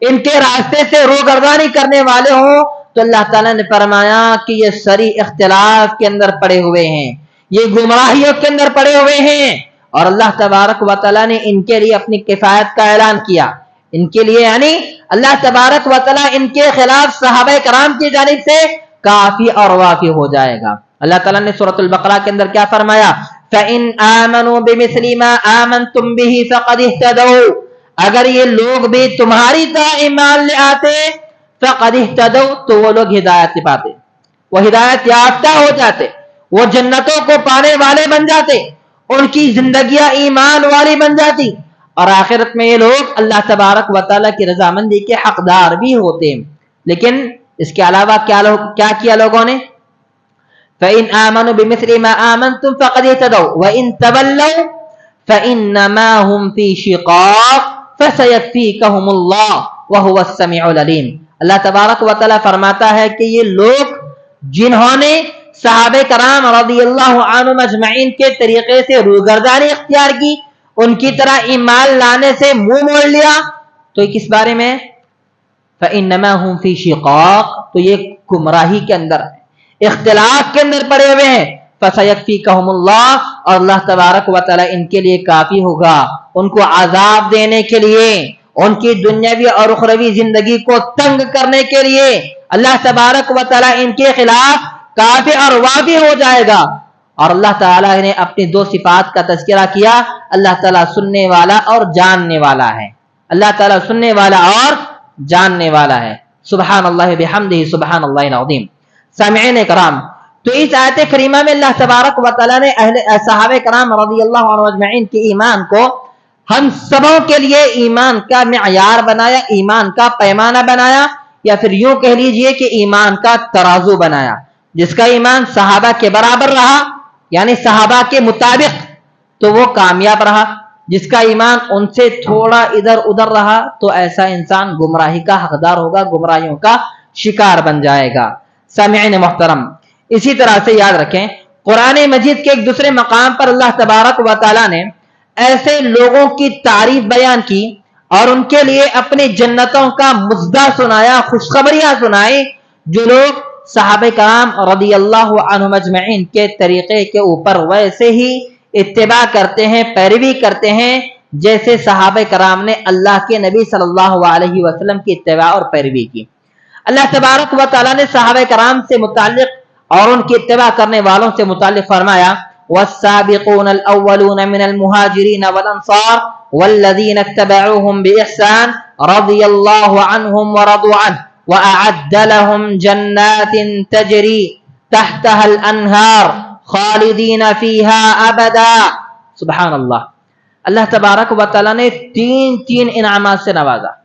ان کے راستے سے روگردانی کرنے والے ہوں, تو اللہ تعالیٰ نے فرمایا کہ یہ سری اختلاف کے اندر پڑے ہوئے ہیں, یہ گمراہیوں کے اندر پڑے ہوئے ہیں. اور اللہ تبارک و تعالیٰ نے ان کے لیے اپنی کفایت کا اعلان کیا. ان کے لیے یعنی اللہ تبارک و تعالیٰ ان کے خلاف صحابہ کرام کی جانب سے کافی اور وافی ہو جائے گا. اللہ تعالیٰ نے سورۃ البقرہ کے اندر کیا فرمایا؟ فَإِنْ آمَنُوا بِمِثْلِ مَا آمَنْتُمْ بِهِ فَقَدِ اهْتَدَوْا, اگر یہ لوگ بھی تمہاری طرح ایمان لے آتے فقد اہتدوا, تو وہ لوگ ہدایت پاتے, وہ ہدایت یافتہ ہو جاتے, وہ جنتوں کو پانے والے بن جاتے, ان کی زندگیاں ایمان والی بن جاتی, اور آخرت میں یہ لوگ اللہ تبارک و تعالیٰ کی رضامندی کے حقدار بھی ہوتے. لیکن اس کے علاوہ کیا کیا لوگوں نے؟ فَإِنْ آمَنُوا بِمِثْلِ مَا آمَنْتُمْ فَقَدِ اهْتَدَوْا وَإِنْ تَوَلَّوْا فَإِنَّمَا هُمْ فِي شِقَاقٍ فَسَيَكْفِيكَهُمُ اللَّهُ وَهُوَ السَّمِيعُ الْعَلِيمُ. اللہ تبارک و تعالیٰ فرماتا ہے کہ یہ لوگ جنہوں نے صحابہ کرام رضی اللہ عنہم اجمعین کے طریقے سے روگردانی اختیار کی, ان کی طرح ایمان لانے سے منہ موڑ لیا, تو کس بارے میں؟ فَإِنَّمَا هُمْ فِي شِقَاقٍ, تو یہ گمراہی کے اندر ہے، اختلاف کے اندر پڑے ہوئے ہیں۔ فَسَيَكْفِيكَهُمُ اللَّهُ، اور اللہ تبارک و تعالی ان کے لیے کافی ہوگا، ان کو عذاب دینے کے لیے، ان کی دنیاوی اور اخروی زندگی کو تنگ کرنے کے لیے اللہ تبارک و تعالی ان کے خلاف کافی اور وافی ہو جائے گا۔ اور اللہ تعالیٰ نے اپنی دو صفات کا تذکرہ کیا، اللہ تعالیٰ سننے والا اور جاننے والا ہے، اللہ تعالیٰ سننے والا اور جاننے والا ہے۔ سبحان اللہ بحمدہ، سبحان اللہ العظیم۔ سامعین کرام، تو اس آیت کریمہ میں اللہ تبارک و تعالیٰ نے صحابہ کرام رضی اللہ عنہ اجمعین کے ایمان کو ہم سبوں کے لیے ایمان کا معیار بنایا، ایمان کا پیمانہ بنایا، یا پھر یوں کہہ لیجئے کہ ایمان کا ترازو بنایا۔ جس کا ایمان صحابہ کے برابر رہا، یعنی صحابہ کے مطابق، تو وہ کامیاب رہا۔ جس کا ایمان ان سے تھوڑا ادھر ادھر رہا تو ایسا انسان گمراہی کا حقدار ہوگا، گمراہیوں کا شکار بن جائے گا۔ سامعین محترم، اسی طرح سے یاد رکھیں، قرآن مجید کے ایک دوسرے مقام پر اللہ تبارک و تعالیٰ نے ایسے لوگوں کی تعریف بیان کی اور ان کے لیے اپنی جنتوں کا مژدہ سنایا، خوشخبریاں سنائی، جو لوگ صحابہ کرام رضی اللہ عنہم اجمعین کے طریقے کے اوپر ویسے ہی اتباع کرتے ہیں، پیروی کرتے ہیں جیسے صحابہ کرام نے اللہ کے نبی صلی اللہ علیہ وسلم کی اتباع اور پیروی کی۔ اللہ تبارک و تعالیٰ نے صحابہ کرام سے متعلق اور ان کی اتباع کرنے والوں سے متعلق فرمایا، والسابقون الاولون من المهاجرين والانصار والذين اتبعوهم باحسان رضي الله عنهم ورضوا عنه واعد لهم جنات تجري تحتها الانهار خالدين فيها ابدا۔ سبحان اللہ، اللہ تبارک و تعالی نے تین انعامات سے نوازا۔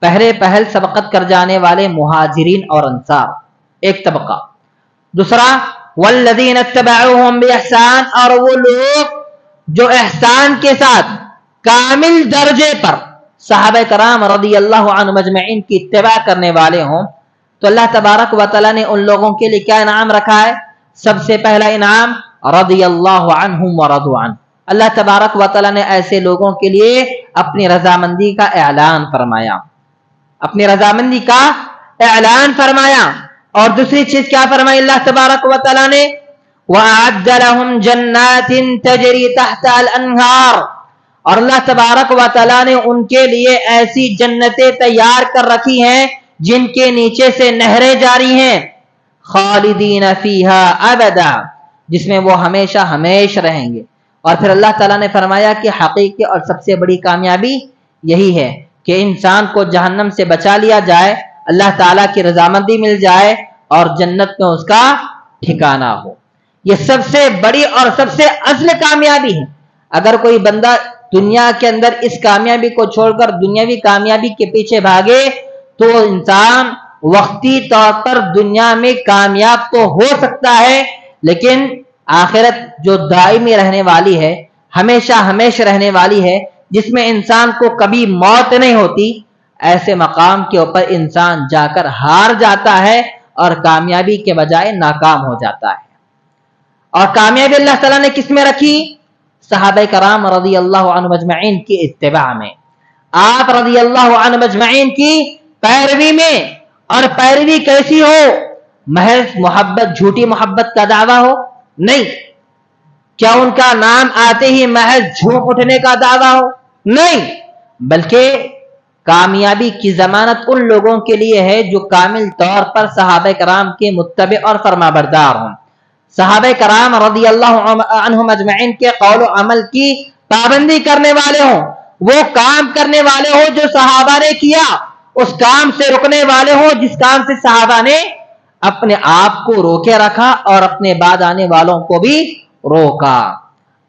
پہل سبقت کر جانے والے مہاجرین اور انصار ایک طبقہ، دوسرا والذین اتبعوہم باحسان، اور وہ لوگ جو احسان کے ساتھ کامل درجے پر صحابہ کرام رضی اللہ عنہم اجمعین کی اتباع کرنے والے ہوں، تو اللہ تبارک و تعالی نے ان لوگوں کے لیے کیا انعام رکھا ہے؟ سب سے پہلا انعام رضی اللہ عنہم ورضوا عنہ، اللہ تبارک و تعالی نے ایسے لوگوں کے لیے اپنی رضامندی کا اعلان فرمایا، اپنی رضامندی کا اعلان فرمایا۔ اور دوسری چیز کیا فرمائی اللہ تبارک و تعالی نے؟ وَأَعَدَّ لَهُمْ جَنَّاتٍ تَجْرِي تَحْتَهَا الْأَنْهَارُ، اور اللہ تبارک و تعالی نے ان کے لیے ایسی جنتیں تیار کر رکھی ہیں جن کے نیچے سے نہریں جاری ہیں، خالدین فیہا ابدا، جس میں وہ ہمیشہ ہمیشہ رہیں گے۔ اور پھر اللہ تعالیٰ نے فرمایا کہ حقیقی اور سب سے بڑی کامیابی یہی ہے کہ انسان کو جہنم سے بچا لیا جائے، اللہ تعالیٰ کی رضامندی مل جائے اور جنت میں اس کا ٹھکانہ ہو۔ یہ سب سے بڑی اور سب سے اصل کامیابی ہے۔ اگر کوئی بندہ دنیا کے اندر اس کامیابی کو چھوڑ کر دنیاوی کامیابی کے پیچھے بھاگے تو انسان وقتی طور پر دنیا میں کامیاب تو ہو سکتا ہے، لیکن آخرت جو دائمی رہنے والی ہے، ہمیشہ رہنے والی ہے، جس میں انسان کو کبھی موت نہیں ہوتی، ایسے مقام کے اوپر انسان جا کر ہار جاتا ہے اور کامیابی کے بجائے ناکام ہو جاتا ہے۔ اور کامیابی اللہ تعالیٰ نے کس میں رکھی؟ صحابہ کرام رضی اللہ عنہ اجمعین کی اتباع میں، آپ رضی اللہ عنہ اجمعین کی پیروی میں۔ اور پیروی کیسی ہو؟ محض محبت، جھوٹی محبت کا دعویٰ ہو؟ نہیں۔ کیا ان کا نام آتے ہی محض جھوم اٹھنے کا دعویٰ ہو؟ نہیں، بلکہ کامیابی کی ضمانت ان لوگوں کے لیے ہے جو کامل طور پر صحابہ کرام کے متبع اور فرمانبردار ہوں، صحابہ کرام رضی اللہ عنہم اجمعین کے قول و عمل کی پابندی کرنے والے ہوں، وہ کام کرنے والے ہوں جو صحابہ نے کیا، اس کام سے رکنے والے ہوں جس کام سے صحابہ نے اپنے آپ کو روکے رکھا اور اپنے بعد آنے والوں کو بھی روکا۔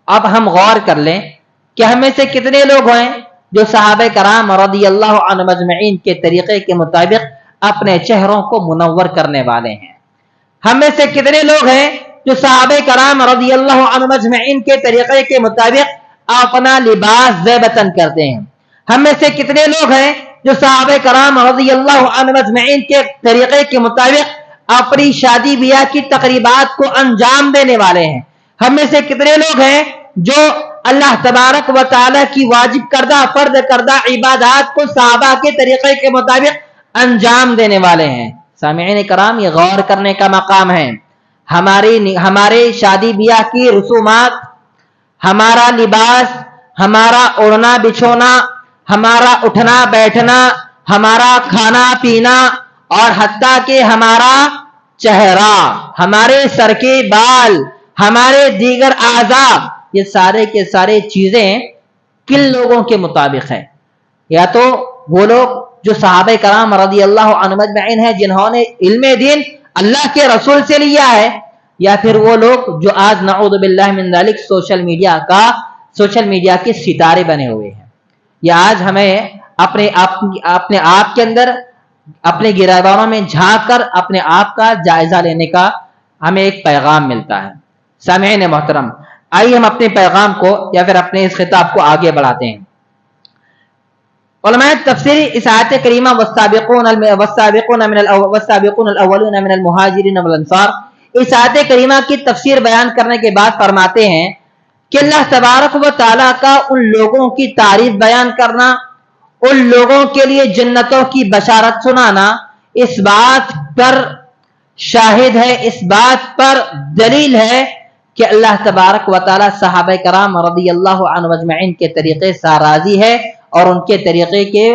اب ہم غور کر لیں کہ ہم میں سے کتنے لوگ ہیں جو صحابہ کرام رضی اللہ عنہم اجمعین کے طریقے کے مطابق اپنے چہروں کو منور کرنے والے ہیں؟ ہم میں سے کتنے لوگ ہیں جو صحابہ کرام رضی اللہ عنہم اجمعین کے طریقے کے مطابق اپنا لباس زیبتن کرتے ہیں؟ ہم میں سے کتنے لوگ ہیں جو صحابہ کرام رضی اللہ عنہم اجمعین کے طریقے کے مطابق اپنی شادی بیاہ کی تقریبات کو انجام دینے والے ہیں؟ ہم میں سے کتنے لوگ ہیں جو اللہ تبارک و تعالیٰ کی واجب کردہ فرض کردہ عبادات کو صحابہ کے طریقے کے مطابق انجام دینے والے ہیں۔ سامعین کرام، یہ غور کرنے کا مقام ہے۔ ہمارے شادی بیاہ کی رسومات، ہمارا لباس، ہمارا اڑنا بچھونا، ہمارا اٹھنا بیٹھنا، ہمارا کھانا پینا، اور حتیٰ کہ ہمارا چہرہ، ہمارے سر کے بال، ہمارے دیگر اعضاء، یہ سارے کے سارے چیزیں کن لوگوں کے مطابق ہیں؟ یا تو وہ لوگ جو صحابہ کرام رضی اللہ عنہم اجمعین ہیں، جنہوں نے علم دین اللہ کے رسول سے لیا ہے، یا پھر وہ لوگ جو آج نعوذ باللہ من ذلک سوشل میڈیا کے ستارے بنے ہوئے ہیں۔ یا آج ہمیں اپنے آپ کے اندر، اپنے گریبانوں میں جھانک کر اپنے آپ کا جائزہ لینے کا ہمیں ایک پیغام ملتا ہے۔ سامعین محترم، آئیے ہم اپنے پیغام کو یا پھر اپنے اس خطاب کو آگے بڑھاتے ہیں۔ علماء تفسیر اس آیت کریمہ والسابقون الاولون من المہاجرین والانصار، اس آیت کریمہ کی تفسیر بیان کرنے کے بعد فرماتے ہیں کہ اللہ تبارک و تعالیٰ کا ان لوگوں کی تعریف بیان کرنا، ان لوگوں کے لیے جنتوں کی بشارت سنانا، اس بات پر شاہد ہے، اس بات پر دلیل ہے کہ اللہ تبارک و تعالیٰ صحابہ کرام رضی اللہ عنہ اجمعین کے طریقے سے راضی ہے، اور ان کے طریقے کے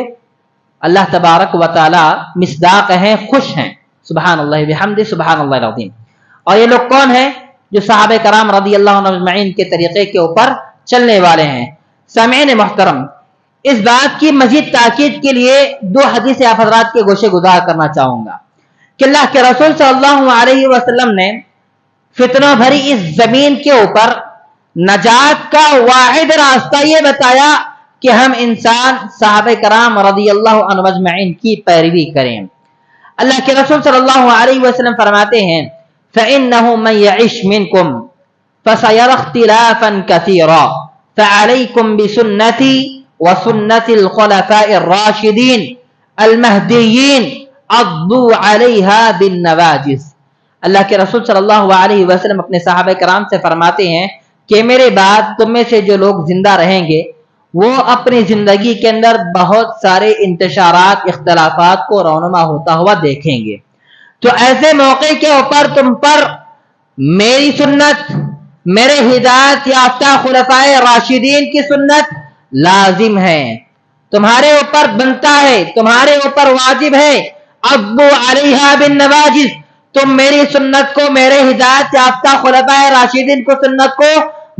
اللہ تبارک و تعالیٰ مصداق ہیں، خوش ہیں۔ سبحان اللہ بحمدہ، سبحان اللہ العظیم۔ اور یہ لوگ کون ہیں؟ جو صحابہ کرام رضی اللہ عنہ اجمعین کے طریقے کے اوپر چلنے والے ہیں۔ سامعین محترم، اس بات کی مزید تاکید کے لیے دو حدیث آپ حضرات کے گوشے گزار کرنا چاہوں گا کہ اللہ کے رسول صلی اللہ علیہ وسلم نے فتنوں بھری اس زمین کے اوپر نجات کا واحد راستہ یہ بتایا کہ ہم انسان صحابہ کرام رضی اللہ عنہ اجمعین کی پیروی کریں۔ اللہ کے رسول صلی اللہ علیہ وسلم فرماتے ہیں فَإِنَّهُ مَنْ يَعِشْ مِنْكُمْ فَسَيَرَى اخْتِلَافًا كَثِيرًا فَعَلَيْكُمْ بِسُنَّتِي وَسُنَّةِ الْخُلَفَاءِ الرَّاشِدِينَ الْمَهْدِيِّينَ عَضُّوا عَلَيْهَا بِالنَّوَاجِذِ۔ اللہ کے رسول صلی اللہ علیہ وسلم اپنے صحابہ کرام سے فرماتے ہیں کہ میرے بعد تم میں سے جو لوگ زندہ رہیں گے وہ اپنی زندگی کے اندر بہت سارے انتشارات، اختلافات کو رونما ہوتا ہوا دیکھیں گے، تو ایسے موقع کے اوپر تم پر میری سنت، میرے ہدایت یافتہ خلفائے راشدین کی سنت لازم ہے، تمہارے اوپر بنتا ہے، تمہارے اوپر واجب ہے۔ عضوا علیہا بالنواجذ، تم میری سنت کو، میرے ہدایت یافتہ خلفائے راشدین کو، سنت کو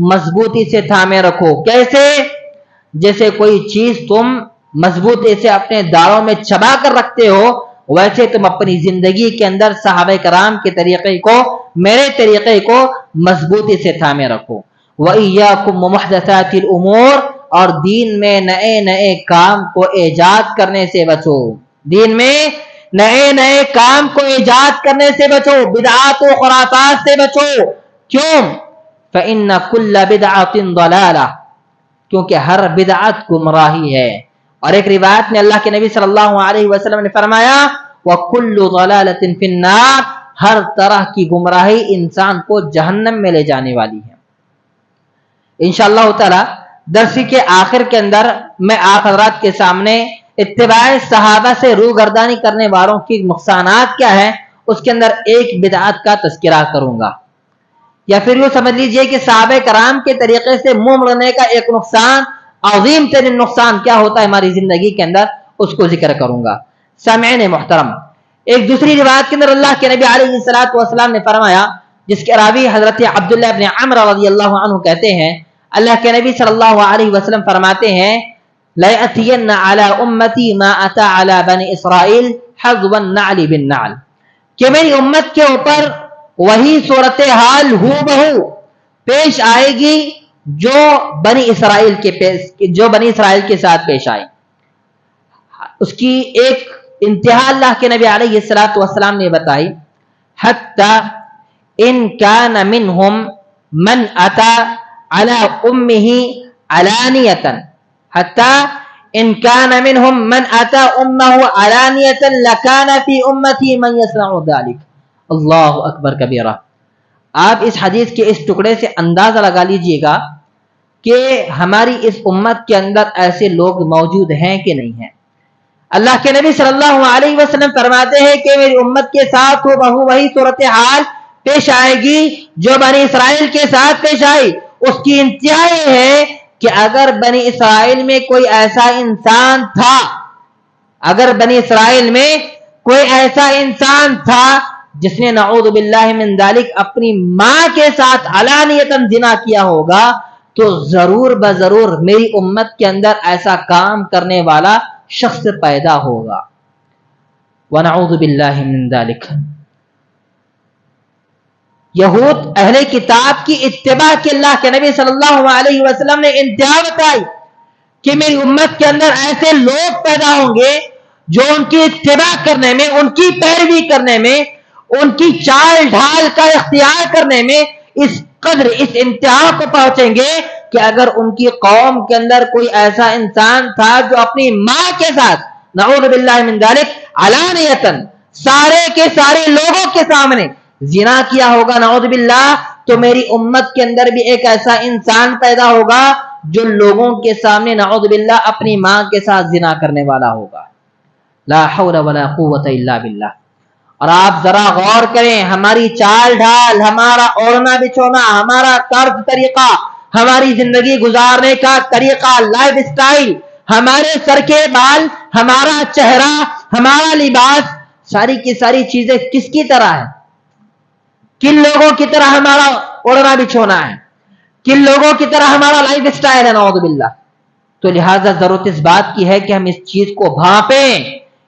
مضبوطی سے تھامے رکھو۔ کیسے؟ جیسے کوئی چیز تم مضبوطی سے اپنے داڑوں میں چبا کر رکھتے ہو، ویسے تم اپنی زندگی کے اندر صحابہ کرام کے طریقے کو، میرے طریقے کو مضبوطی سے تھامے رکھو۔ وَإِيَّاكُمْ وَمُحْدَثَاتِ الْأُمُورِ، اور دین میں نئے نئے کام کو ایجاد کرنے سے بچو، دین میں نئے نئے کام کو ایجاد کرنے سے بچو، بدعات و خرافات سے بچو۔ کیوں؟ فَإِنَّ كُلَّ بِدْعَةٍ ضَلَالَةٍ، کیونکہ ہر بدعت گمراہی ہے۔ اور ایک روایت میں اللہ کے نبی صلی اللہ علیہ وسلم نے فرمایا وَكُلُّ ضَلَالَةٍ فِي النَّارِ، ہر طرح کی گمراہی انسان کو جہنم میں لے جانے والی ہے۔ انشاءاللہ تعالی درس کے آخر کے اندر میں آپ حضرات کے سامنے اتباع صحابہ سے روگردانی کرنے والوں کی نقصانات کیا ہیں، اس کے اندر ایک بدعت کا تذکرہ کروں گا، یا پھر یوں سمجھ لیجئے کہ صحابہ کرام کے طریقے سے منہ موڑنے کا ایک نقصان، عظیم ترین نقصان کیا ہوتا ہے ہماری زندگی کے اندر، اس کو ذکر کروں گا۔ سامعین محترم، ایک دوسری روایت کے اندر اللہ کے نبی علیہ الصلوۃ والسلام نے فرمایا، جس کے راوی حضرت عبداللہ ابن عمرو رضی اللہ عنہ کہتے ہیں، اللہ کے نبی صلی اللہ علیہ وسلم فرماتے ہیں لَيَأْتِيَنَّ عَلَى أُمَّتِي مَا أَتَى عَلَى بَنِي إِسْرَائِيلَ حَظْوَ النَّعْلِ بِالنَّعْلِ، کہ میری امت کے اوپر وہی صورتحال ہو بہو پیش آئے گی جو بنی اسرائیل کے ساتھ پیش آئی۔ اس کی ایک انتہا اللہ کے نبی علیہ الصلوۃ والسلام نے بتائی، حتی ان کان منہم من اتی علی امہ علانیۃ، حتی ان کان منہم من اتی امہ علانیۃ لکان فی امتی من یصنع ذلک۔ اللہ اکبر کبیرہ۔ آپ اس حدیث کے اس ٹکڑے سے اندازہ لگا لیجئے گا کہ ہماری اس امت کے اندر ایسے لوگ موجود ہیں کہ نہیں ہیں۔ اللہ کے نبی صلی اللہ علیہ وسلم فرماتے ہیں کہ میری امت کے ساتھ ہو بہو وہی صورتحال پیش آئے گی جو بنی اسرائیل کے ساتھ پیش آئی. اس کی انتہا یہ ہے کہ اگر بنی اسرائیل میں کوئی ایسا انسان تھا، اگر بنی اسرائیل میں کوئی ایسا انسان تھا جس نے نعوذ باللہ من ذالک اپنی ماں کے ساتھ علانیتاً زنا کیا ہوگا، تو ضرور بضرور میری امت کے اندر ایسا کام کرنے والا شخص پیدا ہوگا. ونعوذ باللہ من ذالک. یہود اہل کتاب کی اتباع کے اللہ کے نبی صلی اللہ علیہ وسلم نے انتہا بتائی کہ میری امت کے اندر ایسے لوگ پیدا ہوں گے جو ان کی اتباع کرنے میں، ان کی پیروی کرنے میں، ان کی چال ڈھال کا اختیار کرنے میں اس قدر اس انتہا کو پہنچیں گے کہ اگر ان کی قوم کے اندر کوئی ایسا انسان تھا جو اپنی ماں کے ساتھ نعوذ باللہ من ذالک علانیتاً سارے کے سارے لوگوں کے سامنے زنا کیا ہوگا نعوذ باللہ، تو میری امت کے اندر بھی ایک ایسا انسان پیدا ہوگا جو لوگوں کے سامنے نعوذ باللہ اپنی ماں کے ساتھ زنا کرنے والا ہوگا. لا حول ولا قوت الا باللہ. اور آپ ذرا غور کریں، ہماری چال ڈھال، ہمارا اوڑھنا بچھونا، ہمارا طرز طریقہ، ہماری زندگی گزارنے کا طریقہ، لائف سٹائل، ہمارے سر کے بال، ہمارا چہرہ، ہمارا لباس، ساری کی ساری چیزیں کس کی طرح ہے؟ کن لوگوں کی طرح ہمارا اوڑھنا بچھونا ہے، کن لوگوں کی طرح ہمارا لائف سٹائل ہے نعوذ باللہ. تو لہٰذا ضرورت اس بات کی ہے کہ ہم اس چیز کو بھانپیں،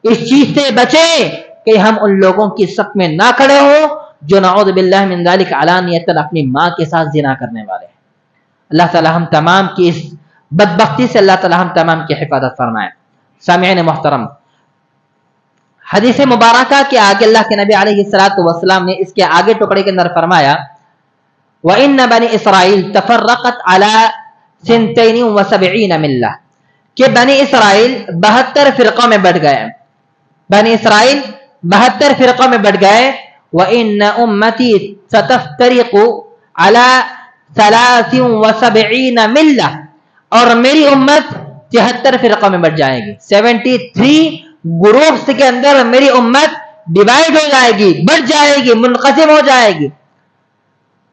اس چیز سے بچیں کہ ہم ان لوگوں کی صف میں نہ کھڑے ہوں جو نعوذ باللہ من ذالک علانیتاً اپنی ماں کے ساتھ زنا کرنے والے ہیں. اللہ تعالی ہم تمام کی اس بدبختی سے اللہ تعالی ہم تمام کی حفاظت فرمائے. سامعین محترم، حدیث مبارکہ کے آگے اللہ کے نبی علیہ الصلوۃ والسلام نے اس کے آگے ٹکڑے کے اندر فرمایا وَإِنَّ بَنِي إِسْرَائِيلَ تَفَرَّقَتْ عَلَى 72 مِلَّةٍ کہ بنی اسرائیل 72 فرقوں میں بٹ گئے. بنی اسرائیل 72 فرقوں میں بٹ گئے. وَإِنَّ أُمَّتِي سَتَفْتَرِقُ عَلَى 73 مِلَّةٍ اور میری امت 73 فرقوں میں بٹ جائے گی. 73 گروپس کے اندر میری امت ڈیوائڈ ہو جائے گی، بٹ جائے گی، منقسم ہو جائے گی.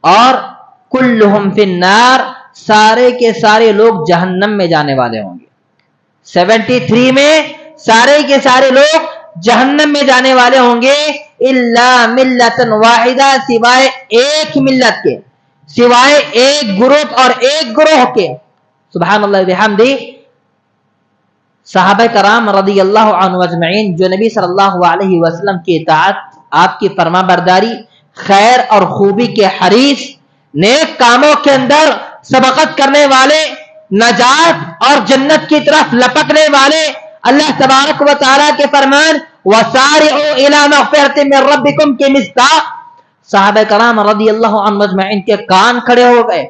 اور کلہم فی النار، سارے کے سارے لوگ جہنم میں جانے والے ہوں گے. 73 میں سارے کے سارے لوگ جہنم میں جانے والے ہوں گے الا ملۃ واحدہ، سوائے ایک ملت کے، سوائے ایک گروپ اور ایک گروہ کے. سبحان اللہ بحمدہ. صحابہ کرام رضی اللہ عنہ اجمعین جو نبی صلی اللہ علیہ وسلم کی اطاعت، آپ کی فرما برداری، خیر اور خوبی کے حریص، نیک کاموں کے اندر سبقت کرنے والے، نجات اور جنت کی طرف لپکنے والے، اللہ تبارک و تعالیٰ کے فرمان وَسَارِعُوا إِلَى مَغْفِرَةٍ مِّن رَبِّكُمْ کے مصداق صحابہ کرام رضی اللہ عنہ اجمعین کے کان کھڑے ہو گئے.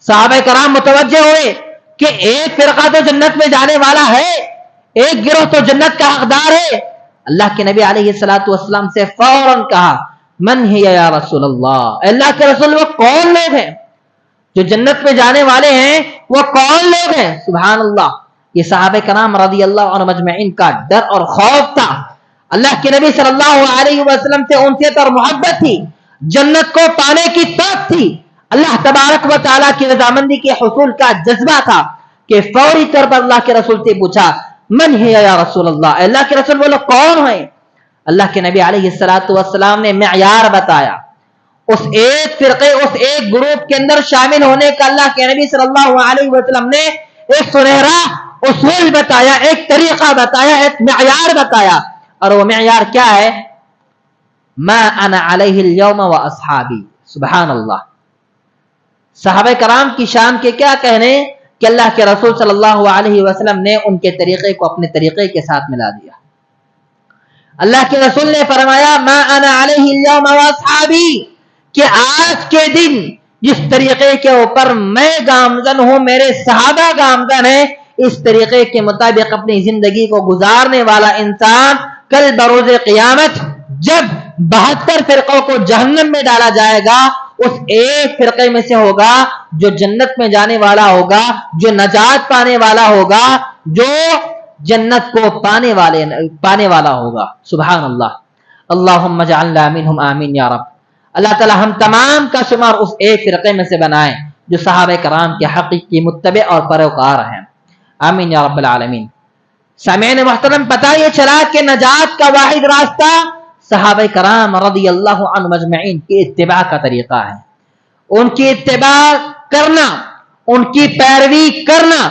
صحابہ کرام متوجہ ہوئے کہ ایک فرقہ تو جنت میں جانے والا ہے، ایک گروہ تو جنت کا حقدار ہے. اللہ کے نبی علیہ الصلوۃ والسلام سے فوراً کہا من ہی یا رسول اللہ، اللہ کے رسول وہ کون لوگ ہیں جو جنت میں جانے والے ہیں؟ وہ کون لوگ ہیں؟ سبحان اللہ. یہ صحابہ کرام رضی اللہ عنہ مجمعین کا ڈر اور خوف تھا. اللہ کے نبی صلی اللہ علیہ وسلم سے انسیت اور محبت تھی، جنت کو پانے کی طاقت تھی، اللہ تبارک و تعالیٰ کی رضامندی کے حصول کا جذبہ تھا کہ فوری طور پر اللہ کے رسول سے پوچھا من ہے یا رسول اللہ، اللہ کے رسول وہ لوگ کون ہیں؟ اللہ کے نبی علیہ الصلوۃ والسلام نے معیار بتایا. اس ایک فرقے، اس ایک گروپ کے اندر شامل ہونے کا اللہ کے نبی صلی اللہ علیہ وسلم نے ایک سنہرا اصول بتایا، ایک طریقہ بتایا، ایک معیار بتایا. اور وہ معیار کیا ہے؟ ما انا علیہ اليوم واصحابی. سبحان اللہ. صحابہ کرام کی شان کے کیا کہنے کہ اللہ کے رسول صلی اللہ علیہ وسلم نے ان کے طریقے کو اپنے طریقے کے ساتھ ملا دیا. اللہ کے رسول نے فرمایا ما انا علیہ اليوم واصحابی کہ آج کے دن جس طریقے کے اوپر میں گامزن ہوں، میرے صحابہ گامزن ہیں، اس طریقے کے مطابق اپنی زندگی کو گزارنے والا انسان کل بروز قیامت جب 72 فرقوں کو جہنم میں ڈالا جائے گا، اس ایک فرقے میں سے ہوگا جو جنت میں جانے والا ہوگا، جو نجات پانے والا ہوگا، جو جنت کو پانے والا ہوگا. سبحان اللہ. اللہم اجعلنا منہم آمین یا رب. اللہ تعالی ہم تمام کا شمار اس ایک فرقے میں سے بنائے جو صحابہ کرام کے حقیقی متبع اور پیروکار ہیں. آمین یا رب العالمین. سامعین محترم، پتہ یہ چلا کہ نجات کا واحد راستہ صحابہ کرام رضی اللہ عنہم اجمعین کی اتباع کا طریقہ ہے. ان کی اتباع کرنا، ان کی پیروی کرنا،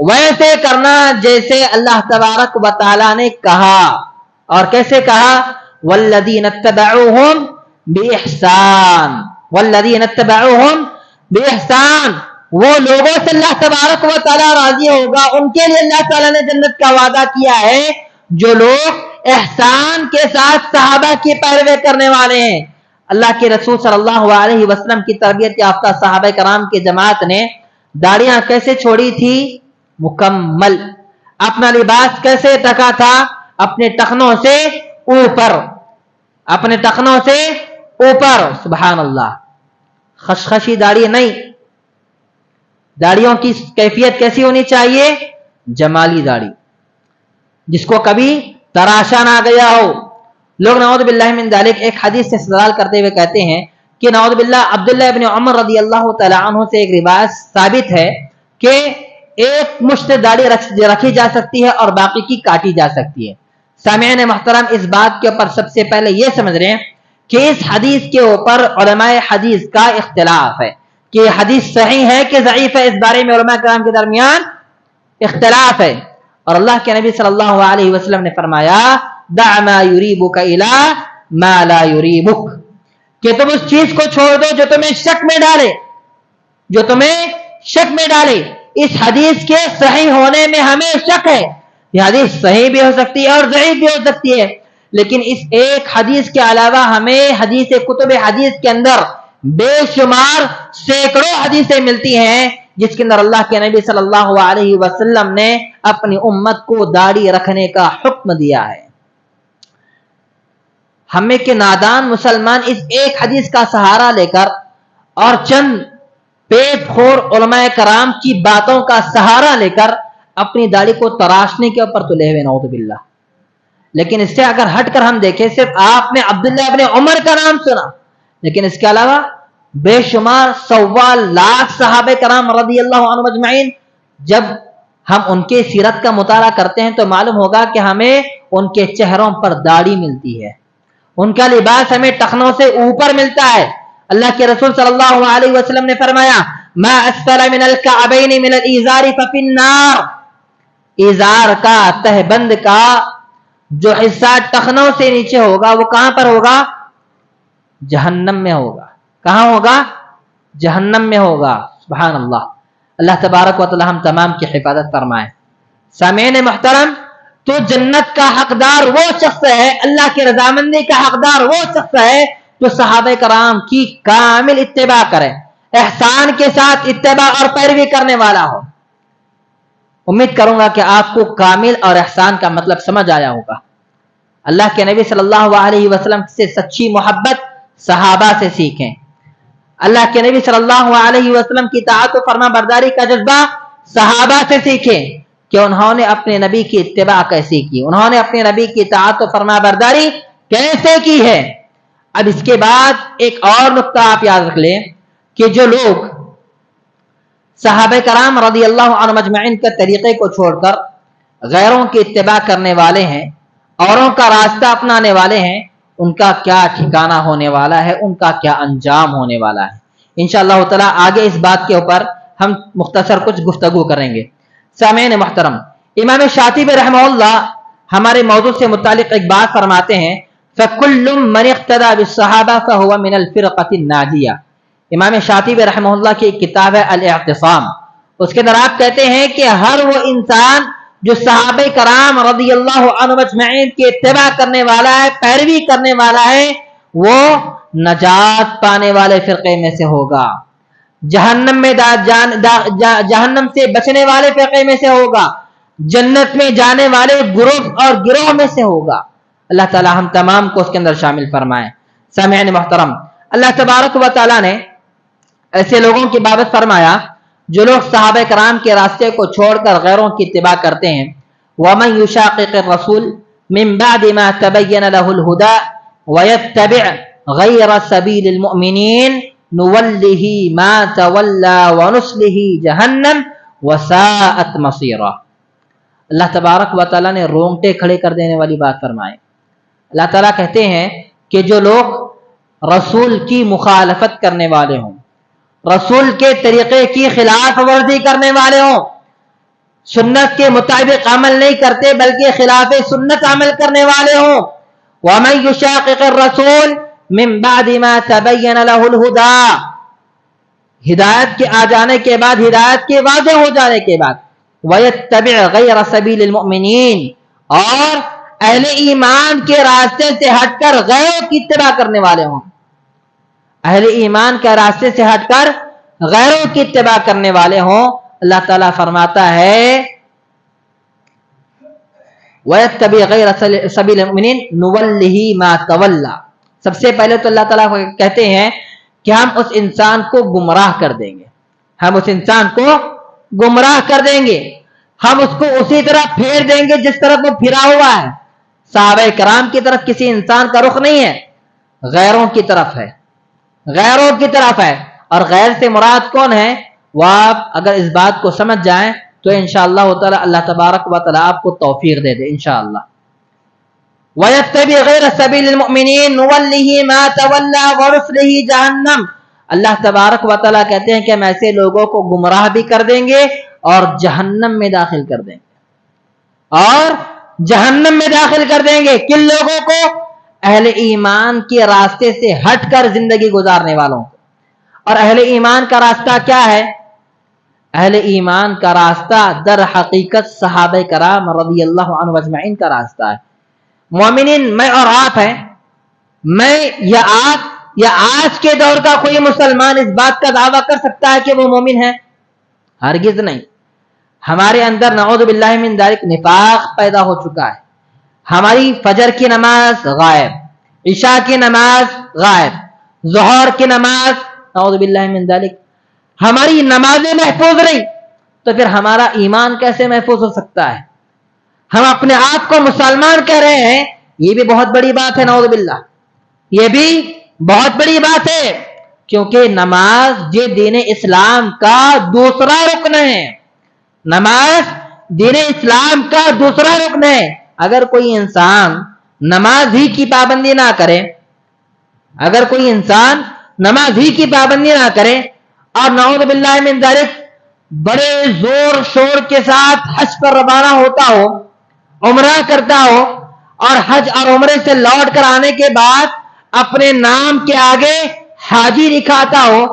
ویسے کرنا جیسے اللہ تبارک و تعالی نے کہا. اور کیسے کہا؟ والذین اتبعوہم بإحسان. والذین اتبعوہم بإحسان. وہ لوگوں سے اللہ تبارک و تعالی راضی ہوگا، ان کے لیے اللہ تعالیٰ نے جنت کا وعدہ کیا ہے جو لوگ احسان کے ساتھ صحابہ کی پیروی کرنے والے ہیں. اللہ کے رسول صلی اللہ علیہ وسلم کی تربیت یافتہ صحابہ کرام کی جماعت نے داڑیاں کیسے چھوڑی تھی؟ مکمل. اپنا لباس کیسے ڈھکا تھا؟ اپنے ٹخنوں سے اوپر. اپنے ٹخنوں سے اوپر. سبحان اللہ. خشخشی داڑھی نہیں. داڑھیوں کی کیفیت کیسی ہونی چاہیے؟ جمالی داڑھی جس کو کبھی تراشا نہ گیا ہو. لوگ نعوذ باللہ من ذالک ایک حدیث سے استدلال کرتے ہوئے کہتے ہیں کہ نعوذ باللہ عبداللہ ابن عمر رضی اللہ تعالی عنہ سے ایک روایت ثابت ہے کہ ایک مشت داڑھی رکھی جا سکتی ہے اور باقی کی کاٹی جا سکتی ہے. سامعین محترم، اس بات کے اوپر سب سے پہلے یہ سمجھ رہے ہیں کہ اس حدیث کے اوپر علماء حدیث کا اختلاف ہے کہ یہ حدیث صحیح ہے کہ ضعیف ہے. اس بارے میں علماء کرام کے درمیان اختلاف ہے. اور اللہ کے نبی صلی اللہ علیہ وسلم نے فرمایا دع ما یریبک الی ما لا یریبک، کہ تم اس چیز کو چھوڑ دو جو تمہیں شک میں ڈالے، جو تمہیں شک میں ڈالے. اس حدیث کے صحیح ہونے میں ہمیں شک ہے. یہ حدیث صحیح بھی ہو سکتی ہے اور ضعیف بھی ہو سکتی ہے، لیکن اس ایک حدیث کے علاوہ ہمیں کتب حدیث کے اندر بے شمار سینکڑوں حدیثیں ملتی ہیں جس کے اندر اللہ کے نبی صلی اللہ علیہ وسلم نے اپنی امت کو داڑھی رکھنے کا حکم دیا ہے. ہمیں کہ نادان مسلمان اس ایک حدیث کا سہارا لے کر اور چند پیٹ خور علماء کرام کی باتوں کا سہارا لے کر اپنی داڑھی کو تراشنے کے اوپر تلے ہوئے نعوذ باللہ. لیکن اس سے اگر ہٹ کر ہم دیکھیں، صرف آپ نے عبداللہ ابن عمر کا نام سنا، لیکن اس کے علاوہ بے شمار 1.25 لاکھ صحابہ کرام رضی اللہ عنہم اجمعین، جب ہم ان کے سیرت کا مطالعہ کرتے ہیں تو معلوم ہوگا کہ ہمیں ان کے چہروں پر داڑھی ملتی ہے، ان کا لباس ہمیں ٹخنوں سے اوپر ملتا ہے. اللہ کے رسول صلی اللہ علیہ وسلم نے فرمایا ما اسفل من الكعبین من الازار ففی النار. ازار کا تہ بند کا جو حصہ ٹخنوں سے نیچے ہوگا وہ کہاں پر ہوگا؟ جہنم میں ہوگا. کہاں ہوگا؟ جہنم میں ہوگا. سبحان اللہ. اللہ تبارک و تعالی ہم تمام کی حفاظت فرمائے. سامعین محترم، تو جنت کا حقدار وہ شخص ہے، اللہ کی رضامندی کا حقدار وہ شخص ہے جو صحابہ کرام کی کامل اتباع کرے، احسان کے ساتھ اتباع اور پیروی کرنے والا ہو. امید کروں گا کہ آپ کو کامل اور احسان کا مطلب سمجھ آیا ہوگا. اللہ کے نبی صلی اللہ علیہ وسلم سے سچی محبت صحابہ سے سیکھیں. اللہ کے نبی صلی اللہ علیہ وسلم کی اطاعت و فرما برداری کا جذبہ صحابہ سے سیکھیں کہ انہوں نے اپنے نبی کی اتباع کیسی کی، انہوں نے اپنے نبی کی اطاعت و فرما برداری کیسے کی ہے. اب اس کے بعد ایک اور نقطہ آپ یاد رکھ لیں کہ جو لوگ صحابہ کرام رضی اللہ عنہم اجمعین کے طریقے کو چھوڑ کر غیروں کی اتباع کرنے والے ہیں، اوروں کا راستہ اپنانے والے ہیں، ان کا کیا ٹھکانہ ہونے والا ہے، ان کا کیا انجام ہونے والا ہے. انشاءاللہ تعالی آگے اس بات کے اوپر ہم مختصر کچھ گفتگو کریں گے. سامعین محترم، امام شاطبی رحمہ اللہ ہمارے موضوع سے متعلق ایک بات فرماتے ہیں فَكُلُّ مَنِ اقْتَدَى بِالصَّحَابَةِ فَهُوَ مِنَ الْفِرْقَةِ النَّاجِيَةِ. امام شاطبی رحمہ اللہ کی ایک کتاب ہے الاعتصام، اس کے اندر آپ کہتے ہیں کہ ہر وہ انسان جو صحابہ کرام رضی اللہ عنہم اجمعین کی اتباع کرنے والا ہے، پیروی کرنے والا ہے، وہ نجات پانے والے فرقے میں سے ہوگا، جہنم سے بچنے والے فرقے میں سے ہوگا، جنت میں جانے والے گروہ میں سے ہوگا. اللہ تعالی ہم تمام کو اس کے اندر شامل فرمائے. سامعین محترم، اللہ تبارک و تعالی نے ایسے لوگوں کی بابت فرمایا جو لوگ صحابہ کرام کے راستے کو چھوڑ کر غیروں کی اتباع کرتے ہیں، ومن يشاقق الرسول من بعد ما تبين له الهدى ويتبع غير سبيل المؤمنين نوله ما تولى ونصله جہنم وساءت مصيرا. اللہ تبارک و تعالیٰ نے رونگٹے کھڑے کر دینے والی بات فرمائے. اللہ تعالیٰ کہتے ہیں کہ جو لوگ رسول کی مخالفت کرنے والے ہوں، رسول کے طریقے کی خلاف ورزی کرنے والے ہوں، سنت کے مطابق عمل نہیں کرتے بلکہ خلاف سنت عمل کرنے والے ہوں، وَمَن يُشَاقِقِ الرَّسُولِ مِن بَعْدِ مَا تَبَيَّنَ لَهُ الْهُدَى، ہدایت کے آ جانے کے بعد، ہدایت کے واضح ہو جانے کے بعد، وَيَتَّبِعْ غَيْرَ سَبِيلِ الْمُؤْمِنِينَ، اور اہل ایمان کے راستے سے ہٹ کر غیروں کی اتباع کرنے والے ہوں. اہل ایمان کے راستے سے ہٹ کر غیروں کی اتباع کرنے والے ہوں. اللہ تعالیٰ فرماتا ہے وَيَتَّبِعْ غَيْرَ سَبِيلِ الْمُؤْمِنِينَ نُوَلِّهِ مَا تَوَلَّى. سب سے پہلے تو اللہ تعالیٰ کہتے ہیں کہ ہم اس انسان کو گمراہ کر دیں گے، ہم اس انسان کو گمراہ کر دیں گے، ہم اس کو اسی طرح پھیر دیں گے جس طرح وہ پھرا ہوا ہے. صحابہ کرام کی طرف کسی انسان کا رخ نہیں ہے، غیروں کی طرف ہے، غیروں کی طرف ہے. اور غیر سے مراد کون ہے؟ وہ آپ اگر اس بات کو سمجھ جائیں تو انشاءاللہ تعالی اللہ تبارک و تعالی آپ کو توفیق دے دے انشاءاللہ. وَيَتَّبِعْ غَيْرَ سَبِيلِ الْمُؤْمِنِينَ نُوَلِّهِ مَا تَوَلَّى وَنُصْلِهِ جَهَنَّمَ. اللہ تبارک و تعالی کہتے ہیں کہ ہم ایسے لوگوں کو گمراہ بھی کر دیں گے اور جہنم میں داخل کر دیں گے، اور جہنم میں داخل کر دیں گے. کن لوگوں کو؟ اہل ایمان کے راستے سے ہٹ کر زندگی گزارنے والوں کو. اور اہل ایمان کا راستہ کیا ہے؟ اہل ایمان کا راستہ در حقیقت صحابہ کرام رضی اللہ عنہ اجمعین کا راستہ ہے. مومنین میں اور آپ ہیں، میں یا آپ یا آج کے دور کا کوئی مسلمان اس بات کا دعویٰ کر سکتا ہے کہ وہ مومن ہے؟ ہرگز نہیں. ہمارے اندر نعوذ باللہ من ذالک نفاق پیدا ہو چکا ہے. ہماری فجر کی نماز غائب، عشاء کی نماز غائب، ظہر کی نماز نعوذ باللہ من ذالک، ہماری نمازیں محفوظ نہیں، تو پھر ہمارا ایمان کیسے محفوظ ہو سکتا ہے؟ ہم اپنے آپ کو مسلمان کہہ رہے ہیں، یہ بھی بہت بڑی بات ہے نعوذ باللہ، یہ بھی بہت بڑی بات ہے، کیونکہ نماز یہ دین اسلام کا دوسرا رکن ہے. نماز دین اسلام کا دوسرا رکن ہے. اگر کوئی انسان نماز ہی کی پابندی نہ کرے، اگر کوئی انسان نماز ہی کی پابندی نہ کرے اور نعوذ باللہ من ذالک بڑے زور شور کے ساتھ حج پر روانہ ہوتا ہو، عمرہ کرتا ہو، اور حج اور عمرے سے لوٹ کر آنے کے بعد اپنے نام کے آگے حاجی لکھاتا ہو،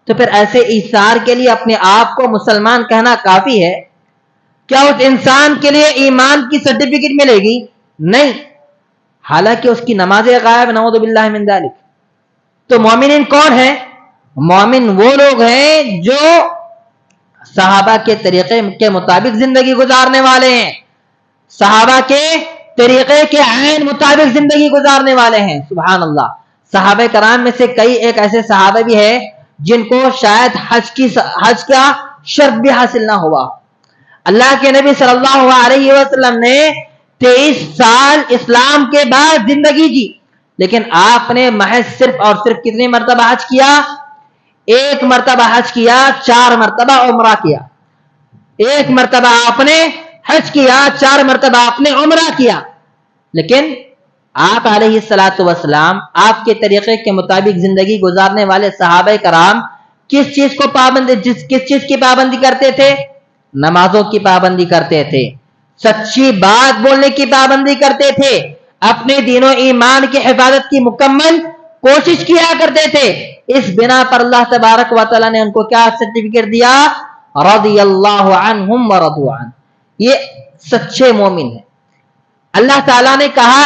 تو پھر ایسے ایثار کے لیے اپنے آپ کو مسلمان کہنا کافی ہے؟ کیا اس انسان کے لیے ایمان کی سرٹیفکیٹ ملے گی؟ نہیں، حالانکہ اس کی نمازیں غائب نعوذ باللہ من ذالک. تو مومنین کون ہیں؟ مومن وہ لوگ ہیں جو صحابہ کے طریقے کے مطابق زندگی گزارنے والے ہیں، صحابہ کے طریقے کے عین مطابق زندگی گزارنے والے ہیں. سبحان اللہ. صحابہ کرام میں سے کئی ایک ایسے صحابہ بھی ہیں جن کو شاید حج کا شرف بھی حاصل نہ ہوا. اللہ کے نبی صلی اللہ علیہ وسلم نے 23 سال اسلام کے بعد زندگی جی، لیکن آپ نے محض صرف اور صرف کتنی مرتبہ حج کیا؟ 1 مرتبہ حج کیا، 4 مرتبہ عمرہ کیا. 1 مرتبہ آپ نے حج کیا، 4 مرتبہ آپ نے عمرہ کیا. لیکن آپ علیہ الصلوۃ والسلام آپ کے طریقے کے مطابق زندگی گزارنے والے صحابہ کرام کس چیز کی پابندی کرتے تھے؟ نمازوں کی پابندی کرتے تھے، سچی بات بولنے کی پابندی کرتے تھے، اپنے دین و ایمان کی حفاظت کی مکمل کوشش کیا کرتے تھے. اس بنا پر اللہ تبارک و تعالی نے ان کو کیا سرٹیفکیٹ دیا؟ رضی اللہ عنہم ورضوا عنہ. یہ سچے مومن ہیں. اللہ تعالیٰ نے کہا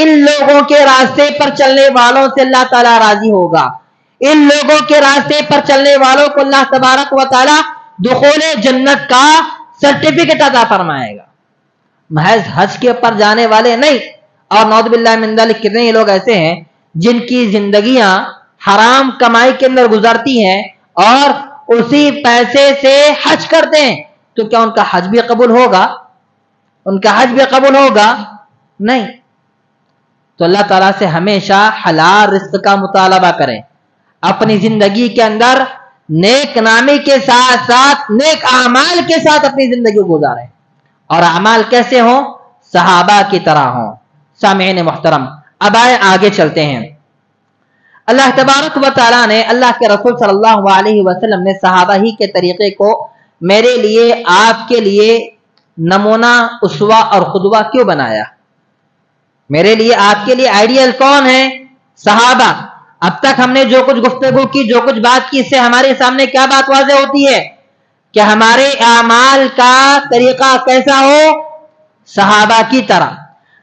ان لوگوں کے راستے پر چلنے والوں سے اللہ تعالیٰ راضی ہوگا، ان لوگوں کے راستے پر چلنے والوں کو اللہ تبارک و تعالیٰ دخول جنت کا سرٹیفکیٹ عطا فرمائے گا. محض حج کے اوپر جانے والے نہیں. اور نعوذ باللہ من ذالک کتنے ہی لوگ ایسے ہیں جن کی زندگیاں حرام کمائی کے اندر گزرتی ہیں اور اسی پیسے سے حج کرتے ہیں، تو کیا ان کا حج بھی قبول ہوگا؟ ان کا حج بھی قبول ہوگا؟ نہیں۔ تو اللہ تعالیٰ سے ہمیشہ حلال رزق کا مطالبہ کریں، اپنی زندگی کے اندر نیک نامی کے ساتھ ساتھ نیک اعمال کے ساتھ اپنی زندگی گزاریں، اور اعمال کیسے ہوں؟ صحابہ کی طرح ہوں۔ سامعین محترم، اب آگے چلتے ہیں۔ اللہ تبارک و تعالیٰ نے، اللہ کے رسول صلی اللہ علیہ وسلم نے صحابہ ہی کے طریقے کو میرے لیے، آپ کے لیے نمونہ، اسوہ اور قدوہ کیوں بنایا؟ میرے لیے، آپ کے لیے آئیڈیل کون ہے؟ صحابہ۔ اب تک ہم نے جو کچھ گفتگو کی، جو کچھ بات کی، اس سے ہمارے سامنے کیا بات واضح ہوتی ہے کہ ہمارے اعمال کا طریقہ کیسا ہو؟ صحابہ کی طرح۔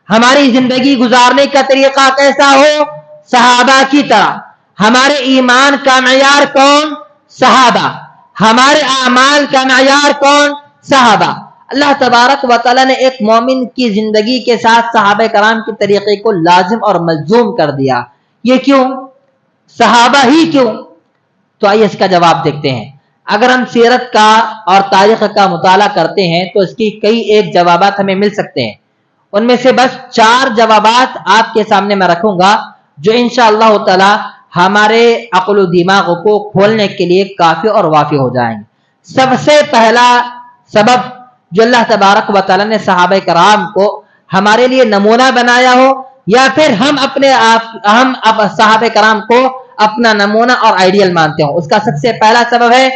ہماری زندگی گزارنے کا طریقہ کیسا ہو؟ صحابہ کی طرح۔ ہمارے ایمان کا معیار کون؟ صحابہ۔ ہمارے اعمال کا معیار کون؟ صحابہ۔ اللہ تبارک و تعالیٰ نے ایک مومن کی زندگی کے ساتھ صحابہ کرام کے طریقے کو لازم اور ملزوم کر دیا۔ یہ کیوں؟ صحابہ ہی کیوں؟ تو آئیے اس کا جواب دیکھتے ہیں۔ اگر ہم سیرت کا اور تاریخ کا مطالعہ کرتے ہیں تو اس کی کئی ایک جوابات ہمیں مل سکتے ہیں۔ ان میں سے بس 4 جوابات آپ کے سامنے میں رکھوں گا جو انشاءاللہ تعالی ہمارے عقل و دماغ کو کھولنے کے لیے کافی اور وافی ہو جائیں گے۔ سب سے پہلا سبب جو اللہ تبارک و تعالی نے صحابہ کرام کو ہمارے لیے نمونہ بنایا ہو، یا پھر ہم صحابہ کرام کو اپنا نمونہ اور آئیڈیل مانتے ہوں، اس کا سب سے پہلا سبب ہے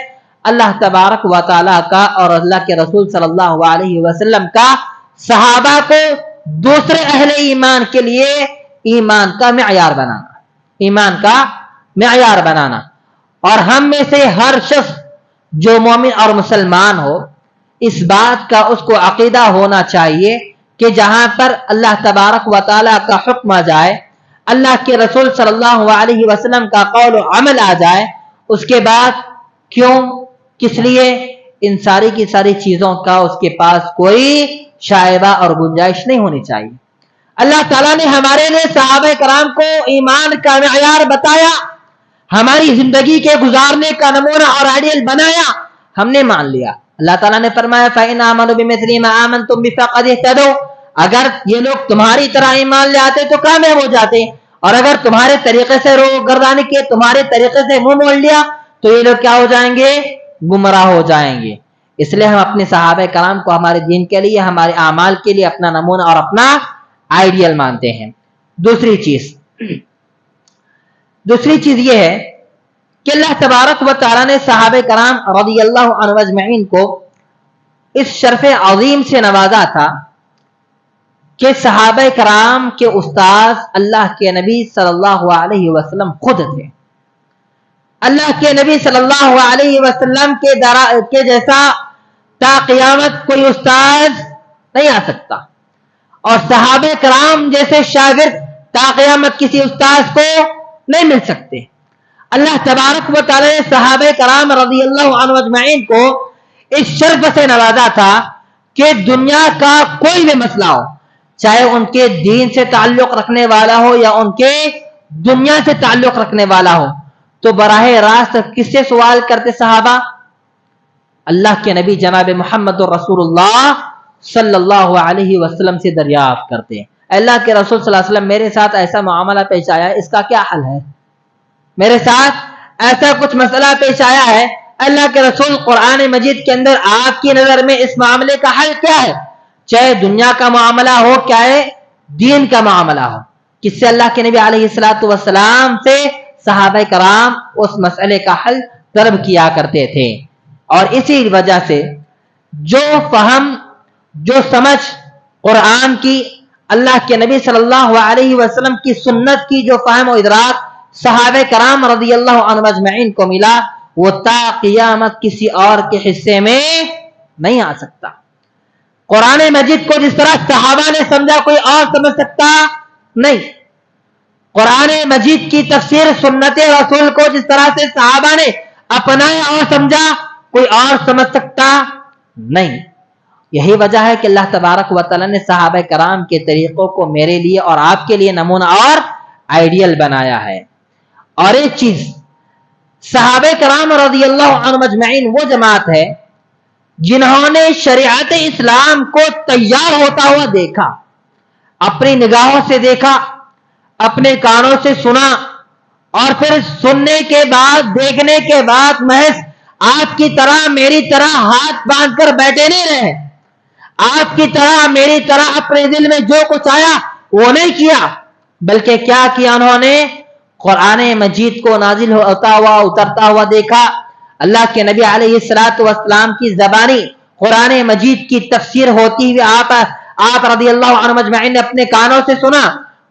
اللہ تبارک و تعالی کا اور اللہ کے رسول صلی اللہ علیہ وسلم کا صحابہ کو دوسرے اہل ایمان کے لیے ایمان کا معیار بنانا، ایمان کا معیار بنانا۔ اور ہم میں سے ہر شخص جو مومن اور مسلمان ہو، اس بات کا اس کو عقیدہ ہونا چاہیے کہ جہاں پر اللہ تبارک و تعالیٰ کا حکم آ جائے، اللہ کے رسول صلی اللہ علیہ وسلم کا قول و عمل آ جائے، اس کے بعد کیوں، کس لیے، ان ساری کی ساری چیزوں کا اس کے پاس کوئی شائبہ اور گنجائش نہیں ہونی چاہیے۔ اللہ تعالیٰ نے ہمارے لیے صحابہ کرام کو ایمان کا معیار بتایا، ہماری زندگی کے گزارنے کا نمونہ اور آئیڈیل بنایا، ہم نے مان لیا۔ اللہ تعالیٰ نے فرمایا فَإِنْ آمَنُوا بِمِثْلِ مَا آمَنْتُمْ بِهِ فَقَدِ اهْتَدَوْا، اگر یہ لوگ تمہاری طرح ایمان لے آتے تو کامیاب ہو جاتے، اور اگر تمہارے طریقے سے گردانے کے، تمہارے طریقے سے منہ موڑ لیا تو یہ لوگ کیا ہو جائیں گے؟ گمراہ ہو جائیں گے۔ اس لیے ہم اپنے صحابہ کرام کو ہمارے دین کے لیے، ہمارے اعمال کے لیے اپنا نمونہ اور اپنا آئیڈیل مانتے ہیں۔ دوسری چیز یہ ہے کہ اللہ تبارک و تعالیٰ نے صحابہ کرام رضی اللہ عنہ اجمعین کو اس شرف عظیم سے نوازا تھا کہ صحابہ کرام کے استاذ اللہ کے نبی صلی اللہ علیہ وسلم خود تھے۔ اللہ کے نبی صلی اللہ علیہ وسلم کے جیسا تا قیامت کوئی استاذ نہیں آ سکتا، اور صحابہ کرام جیسے شاگرد تا قیامت کسی استاذ کو نہیں مل سکتے۔ اللہ تبارک و تعالی نے صحابہ کرام رضی اللہ عنہ اجمعین کو اس شرف سے نوازا تھا کہ دنیا کا کوئی بھی مسئلہ ہو، چاہے ان کے دین سے تعلق رکھنے والا ہو یا ان کے دنیا سے تعلق رکھنے والا ہو، تو براہ راست کس سے سوال کرتے صحابہ؟ اللہ کے نبی جناب محمد رسول اللہ صلی اللہ علیہ وسلم سے دریافت کرتے ہیں، اللہ کے رسول صلی اللہ علیہ وسلم میرے ساتھ ایسا معاملہ پیش آیا ہے، اس کا کیا حل ہے؟ میرے ساتھ ایسا کچھ مسئلہ پیش آیا ہے، اللہ کے رسول قرآن مجید کے اندر آپ کی نظر میں اس معاملے کا حل کیا ہے؟ چاہے دنیا کا معاملہ ہو، چاہے دین کا معاملہ ہو۔ کس سے؟ اللہ کے نبی علیہ الصلوۃ والسلام سے صحابہ کرام اس مسئلے کا حل طلب کیا کرتے تھے۔ اور اسی وجہ سے جو فہم، جو سمجھ قرآن کی، اللہ کے نبی صلی اللہ علیہ وسلم کی سنت کی جو فہم و ادراک صحابہ کرام رضی اللہ عنہ اجمعین کو ملا، وہ تا قیامت کسی اور کے حصے میں نہیں آ سکتا۔ قرآن مجید کو جس طرح صحابہ نے سمجھا کوئی اور سمجھ سکتا نہیں، قرآن مجید کی تفسیر سنت رسول کو جس طرح سے صحابہ نے اپنایا اور سمجھا کوئی اور سمجھ سکتا نہیں۔ یہی وجہ ہے کہ اللہ تبارک و تعالی نے صحابہ کرام کے طریقوں کو میرے لیے اور آپ کے لیے نمونہ اور آئیڈیل بنایا ہے۔ اور ایک چیز، صحابہ کرام رضی اللہ عنہ اجمعین وہ جماعت ہے جنہوں نے شریعت اسلام کو تیار ہوتا ہوا دیکھا، اپنی نگاہوں سے دیکھا، اپنے کانوں سے سنا، اور پھر سننے کے بعد، دیکھنے کے بعد محض آپ کی طرح میری طرح ہاتھ باندھ کر بیٹھے نہیں رہے، آپ کی طرح میری طرح اپنے دل میں جو کچھ آیا وہ نہیں کیا، بلکہ کیا کیا انہوں نے؟ قرآن مجید کو نازل ہوتا ہوا، اترتا ہوا دیکھا، اللہ کے نبی علیہ الصلوۃ والسلام کی زبانی قرآن مجید کی تفسیر ہوتی ہوئی آپ رضی اللہ عنہ اجمعین نے اپنے کانوں سے سنا،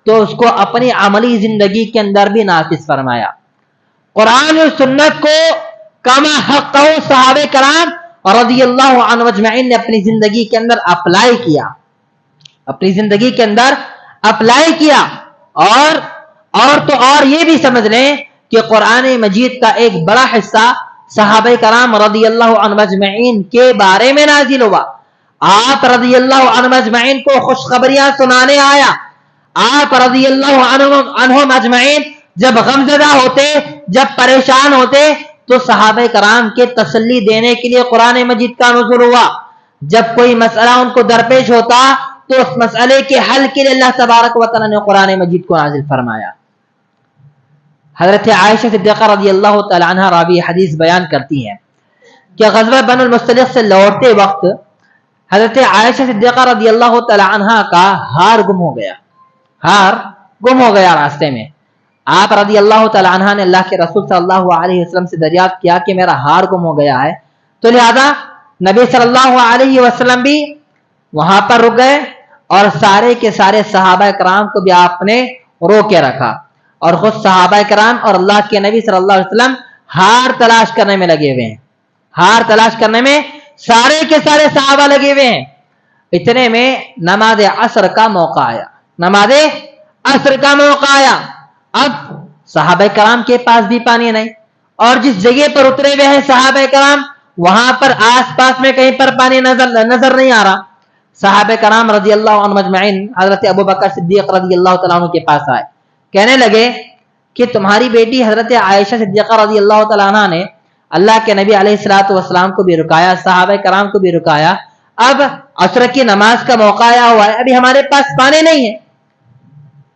تو اس کو اپنی عملی زندگی کے اندر بھی نافذ فرمایا۔ قرآن و سنت کو کما حق صحابہ کرام رضی اللہ عنہ اجمعین نے اپنی زندگی کے اندر اپلائی کیا، اپنی زندگی کے اندر اپلائی کیا۔ اور یہ بھی سمجھ لیں کہ قرآن مجید کا ایک بڑا حصہ صحابہ کرام رضی اللہ عنہ اجمعین کے بارے میں نازل ہوا۔ آپ رضی اللہ عنہ اجمعین کو خوشخبریاں سنانے آیا۔ آپ رضی اللہ عنہم اجمعین جب غمزدہ ہوتے، جب پریشان ہوتے، تو صحابہ کرام کے تسلی دینے کے لیے قرآن مجید کا نزول ہوا۔ جب کوئی مسئلہ ان کو درپیش ہوتا تو اس مسئلے کے حل کے لیے اللہ تبارک و تعالی نے قرآن مجید کو نازل فرمایا۔ حضرت عائشہ صدیقہ رضی اللہ تعالی عنہ راوی حدیث بیان کرتی ہیں کہ غزوہ بنو المصطلق سے لوٹتے وقت حضرت عائشہ صدیقہ رضی اللہ تعالی عنہ کا ہار گم ہو گیا راستے میں۔ آپ رضی اللہ تعالی عنہ نے اللہ کے رسول صلی اللہ علیہ وسلم سے دریافت کیا کہ میرا ہار گم ہو گیا ہے، تو لہذا نبی صلی اللہ علیہ وسلم بھی وہاں پر رک گئے اور سارے کے سارے صحابہ کرام کو بھی آپ نے رو کے رکھا، اور خود صحابہ کرام اور اللہ کے نبی صلی اللہ علیہ وسلم ہار تلاش کرنے میں لگے ہوئے ہیں، ہار تلاش کرنے میں سارے کے سارے صحابہ لگے ہوئے ہیں۔ اتنے میں نماز عصر کا موقع آیا، نماز عصر کا موقع آیا۔ اب صحابہ کرام کے پاس بھی پانی نہیں، اور جس جگہ پر اترے ہوئے ہیں صحابہ کرام وہاں پر آس پاس میں کہیں پر پانی نظر نہیں آ رہا۔ صحابہ کرام رضی اللہ عنہ مجمعین حضرت ابو بکر صدیق رضی اللہ تعالیٰ عنہ کے پاس آئے، کہنے لگے کہ تمہاری بیٹی حضرت عائشہ صدیقہ رضی اللہ تعالیٰ عنہ نے اللہ کے نبی علیہ الصلوۃ والسلام کو بھی رکایا، صحابہ کرام کو بھی رکایا، اب عصر کی نماز کا موقع آیا ہوا ہے، ابھی ہمارے پاس پانی نہیں ہے،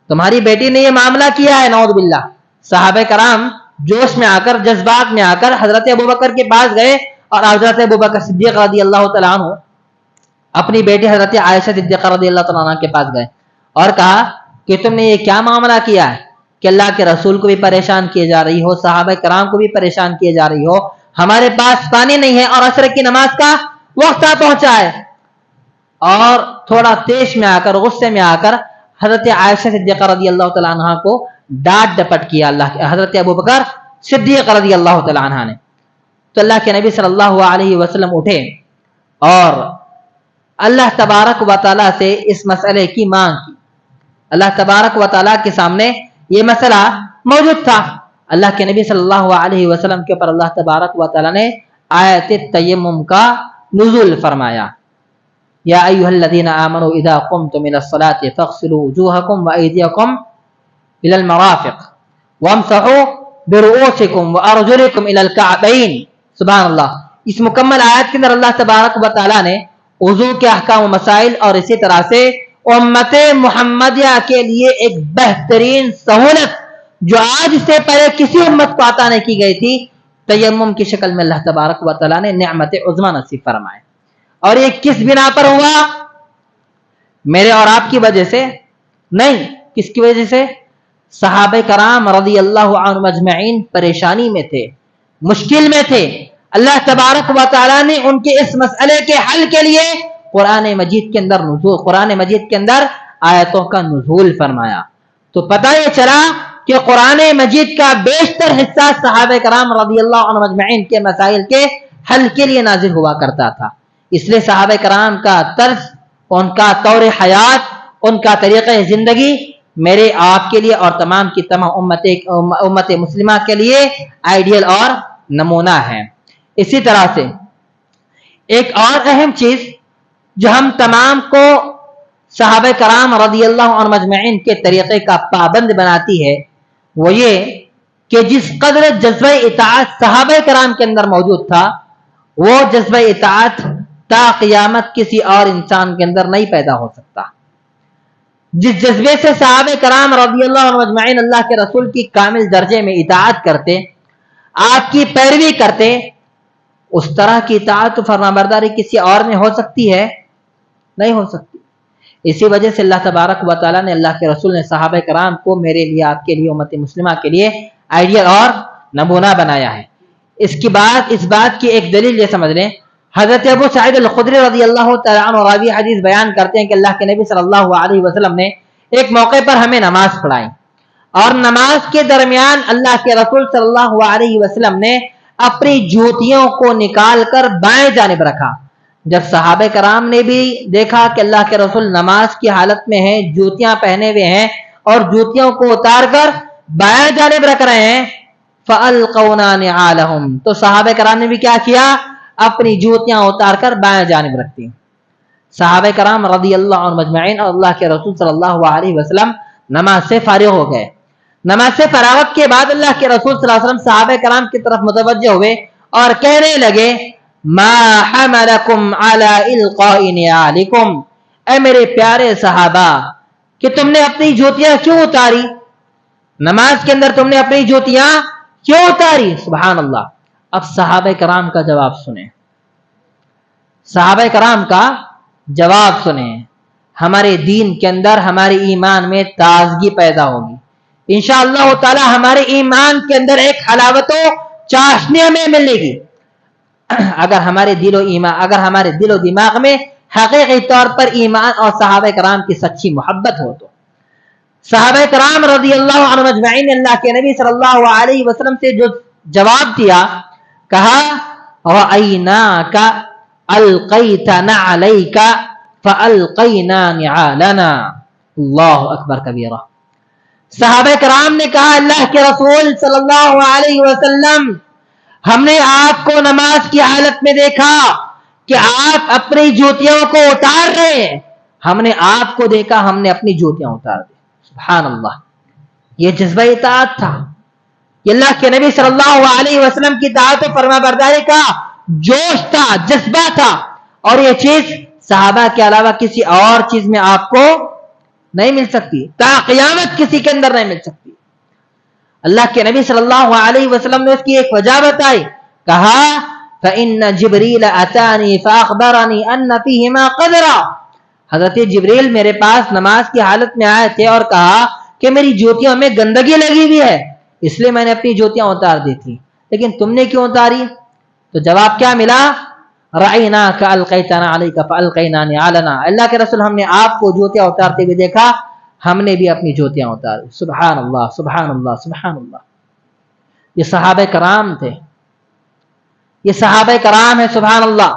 تمہاری بیٹی نے یہ معاملہ کیا ہے، نعوذ باللہ۔ صحابہ کرام جوش میں آ کر، جذبات میں آ کر حضرت ابو بکر کے پاس گئے، اور حضرت ابو بکر صدیق رضی اللہ تعالیٰ عنہ اپنی بیٹی حضرت عائشہ صدیقہ رضی اللہ تعالیٰ عنہ کے پاس گئے اور کہا کہ تم نے یہ کیا معاملہ کیا ہے کہ اللہ کے رسول کو بھی پریشان کیے جا رہی ہو، صحابہ کرام کو بھی پریشان کیے جا رہی ہو، ہمارے پاس پانی نہیں ہے اور عصر کی نماز کا وقت آ پہنچا ہے۔ اور تھوڑا تیش میں آ کر، غصے میں آ کر حضرت عائشہ صدیقہ رضی اللہ تعالیٰ عنہ کو ڈانٹ ڈپٹ کیا حضرت ابو بکر صدیق رضی اللہ تعالیٰ عنہ نے۔ تو اللہ کے نبی صلی اللہ علیہ وسلم اٹھے اور اللہ تبارک و تعالیٰ سے اس مسئلے کی مانگ کی۔ اللہ تبارک و تعالیٰ کے سامنے یہ مسئلہ موجود تھا۔ اللہ کے نبی صلی اللہ علیہ وسلم کے اوپر اللہ تبارک و تعالیٰ نے آیت تیمم کا نزول فرمایا۔ یا ایھا الذین آمنوا اذا قمتم الى الصلاة فاغسلوا وجوہکم وایدیکم الى المرافق وامسحوا برؤوسکم وارجلکم الى الکعبین۔ سبحان اللہ۔ اس مکمل آیت کے اندر اللہ تبارک و تعالیٰ نے وضو کے احکام و مسائل اور اسی طرح سے امت محمدیہ کے لیے ایک بہترین سہولت جو آج سے پہلے کسی امت کو عطا نہیں کی گئی تھی، تیمم کی شکل میں اللہ تبارک و تعالیٰ نے نعمت عظمیٰ نصیب فرمائے۔ اور یہ کس بنا پر ہوا؟ میرے اور آپ کی وجہ سے نہیں۔ کس کی وجہ سے؟ صحابہ کرام رضی اللہ عنہم اجمعین پریشانی میں تھے، مشکل میں تھے، اللہ تبارک و تعالیٰ نے ان کے اس مسئلے کے حل کے لیے قرآن مجید کے اندر آیتوں کا نزول فرمایا۔ تو پتہ یہ چلا کہ قرآن مجید کا بیشتر حصہ صحابہ کرام رضی اللہ عنہم اجمعین کے مسائل کے حل کے لیے نازل ہوا کرتا تھا۔ اس لیے صحابہ کرام کا طرز، ان کا طور حیات، ان کا طریقہ زندگی میرے آپ کے لیے اور تمام کی تمام امت مسلمہ کے لیے آئیڈیل اور نمونہ ہے۔ اسی طرح سے ایک اور اہم چیز جو ہم تمام کو صحابہ کرام رضی اللہ عنہم اجمعین کے طریقے کا پابند بناتی ہے، وہ یہ کہ جس قدر جذبہ اطاعت صحابہ کرام کے اندر موجود تھا، وہ جذبہ اطاعت تا قیامت کسی اور انسان کے اندر نہیں پیدا ہو سکتا۔ جس جذبے سے صحابہ کرام رضی اللہ عنہم اجمعین اللہ کے رسول کی کامل درجے میں اطاعت کرتے، آپ کی پیروی کرتے، اس طرح کی اطاعت و فرمانبرداری کسی اور میں ہو سکتی ہے؟ نہیں ہو سکتی۔ اسی وجہ سے اللہ تبارک و تعالیٰ نے، اللہ کے رسول نے صحابہ کرام کو میرے لیے، آپ کے لیے، امت مسلمہ کے لیے آئیڈیل اور نمونہ بنایا ہے۔ اس بات کی ایک دلیل یہ سمجھ لیں، حضرت ابو سعید الخدری رضی اللہ تعالیٰ عنہ راوی حدیث بیان کرتے ہیں کہ اللہ کے نبی صلی اللہ علیہ وسلم نے ایک موقع پر ہمیں نماز پڑھائی، اور نماز کے درمیان اللہ کے رسول صلی اللہ علیہ وسلم نے اپنی جوتیوں کو نکال کر بائیں جانب رکھا۔ جب صحابہ کرام نے بھی دیکھا کہ اللہ کے رسول نماز کی حالت میں ہیں، جوتیاں پہنے ہوئے ہیں اور جوتیوں کو اتار کر بائیں جانب رکھ رہے ہیں، فَأَلْقَوْنَا نِعَالَهُمْ، تو صحابہ کرام نے بھی کیا کیا؟ اپنی جوتیاں اتار کر بائیں جانب رکھتی۔ صحابہ کرام رضی اللہ عنہم اجمعین اور اللہ کے رسول صلی اللہ علیہ وسلم نماز سے فارغ ہو گئے۔ نماز سے فراغت کے بعد اللہ کے رسول صلی اللہ علیہ وسلم صحابہ کرام کی طرف متوجہ ہوئے اور کہنے لگے، ما حملکم علی القاء نعالکم، اے میرے پیارے صحابہ، کہ تم نے اپنی جوتیاں کیوں اتاری؟ نماز کے اندر تم نے اپنی جوتیاں کیوں اتاری؟ سبحان اللہ۔ اب صحابہ کرام کا جواب سنیں، صحابہ کرام کا جواب سنیں۔ ہمارے دین کے اندر، ہمارے ایمان میں تازگی پیدا ہوگی انشاءاللہ تعالی۔ ہمارے ایمان کے اندر ایک حلاوت و چاشنی ہمیں ملے گی اگر ہمارے دل و دماغ میں حقیقی طور پر ایمان اور صحابہ کرام کی سچی محبت ہو۔ تو صحابہ کرام رضی اللہ عنہم اجمعین نے اللہ کے نبی صلی اللہ علیہ وسلم سے جو جواب دیا، کہا رأیناک القیت نعلیک فالقینا نعالنا، اللہ اکبر کبیرہ۔ صحابہ کرام نے کہا، اللہ کے رسول صلی اللہ علیہ وسلم، ہم نے آپ کو نماز کی حالت میں دیکھا کہ آپ اپنی جوتیوں کو اتار رہے ہیں، ہم نے آپ کو دیکھا، ہم نے اپنی جوتیاں اتار دی۔ سبحان اللہ، یہ جذبہ اطاعت تھا، یہ اللہ کے نبی صلی اللہ علیہ وسلم کی اطاعت و فرما برداری کا جوش تھا، جذبہ تھا، اور یہ چیز صحابہ کے علاوہ کسی اور چیز میں آپ کو نہیں مل سکتی، تا قیامت کسی کے اندر نہیں مل سکتی۔ اللہ کے نبی صلی اللہ علیہ وسلم نے اس کی ایک وجہ بتائی، کہا فَإِنَّ جِبْرِيلَ أَتَانِي فَأَخْبَرَنِي أَنَّ فِيهِمَا قَدْرًا، حضرت جبریل میرے پاس نماز کی حالت میں آئے تھے اور کہا کہ میری جوتیوں میں گندگی لگی ہوئی ہے، اس لیے میں نے اپنی جوتیاں اتار دی تھی، لیکن تم نے کیوں اتاری؟ تو جواب کیا ملا؟ رأیناک القیت نعلیک فالقینا نعالنا، اللہ کے رسول، ہم نے آپ کو جوتیاں اتارتے ہوئے دیکھا، ہم نے بھی اپنی جوتیاں اتاری۔ سبحان اللہ، سبحان اللہ، سبحان اللہ۔ یہ صحابہ کرام تھے، یہ صحابہ کرام ہیں، سبحان اللہ،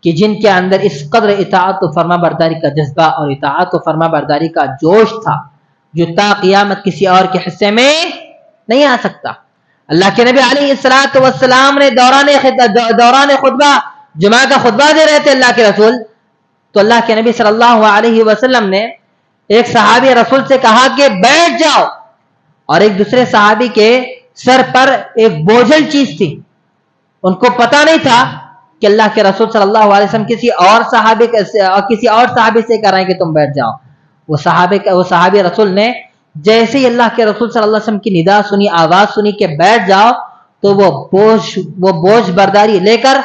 کہ جن کے اندر اس قدر اطاعت و فرما برداری کا جذبہ اور اطاعت و فرما برداری کا جوش تھا جو تا قیامت کسی اور کے حصے میں نہیں آ سکتا۔ اللہ کے نبی علیہ الصلوۃ والسلام نے دوران خطبہ جمعہ کا خطبہ دے رہے تھے اللہ کے رسول، تو اللہ کے نبی صلی اللہ علیہ وسلم نے ایک صحابی رسول سے کہا کہ بیٹھ جاؤ، اور ایک دوسرے صحابی کے سر پر ایک بوجھل چیز تھی، ان کو پتہ نہیں تھا کہ اللہ کے رسول صلی اللہ علیہ وسلم کسی اور صحابی سے کہہ رہے ہیں کہ تم بیٹھ جاؤ۔ وہ صحابی رسول نے جیسے ہی اللہ کے رسول صلی اللہ علیہ وسلم کی ندا سنی، آواز سنی کہ بیٹھ جاؤ، تو وہ بوجھ برداری لے کر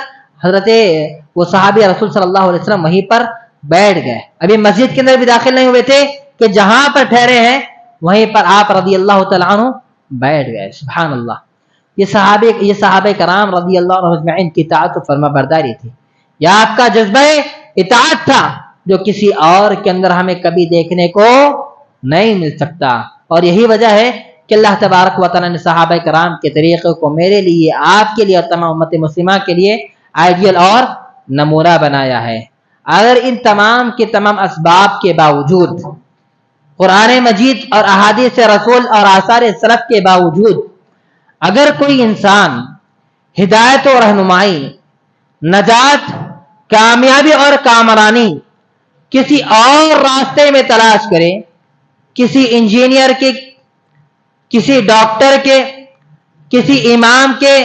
وہ صحابی رسول صلی اللہ علیہ وسلم وہیں پر بیٹھ گئے۔ ابھی مسجد کے اندر بھی داخل نہیں ہوئے تھے کہ جہاں پر ٹھہرے ہیں وہیں پر آپ رضی اللہ تعالیٰ عنہ بیٹھ گئے۔ سبحان اللہ، یہ صحابہ کرام رضی اللہ عنہ اجمعین کی اطاعت و فرما برداری تھی، یہ آپ کا جذبہ اطاعت تھا جو کسی اور کے اندر ہمیں کبھی دیکھنے کو نہیں مل سکتا۔ اور یہی وجہ ہے کہ اللہ تبارک و تعالیٰ نے صحابہ کرام کے طریقے کو میرے لیے، آپ کے لیے اور تمام امت مسلمہ کے لیے آئیڈیل اور نمونہ بنایا ہے۔ اگر ان تمام کے تمام اسباب کے باوجود، قرآن مجید اور احادیث رسول اور آثار سلف کے باوجود، اگر کوئی انسان ہدایت و رہنمائی، نجات، کامیابی اور کامرانی کسی اور راستے میں تلاش کرے، کسی انجینئر کے، کسی ڈاکٹر کے، کسی امام کے،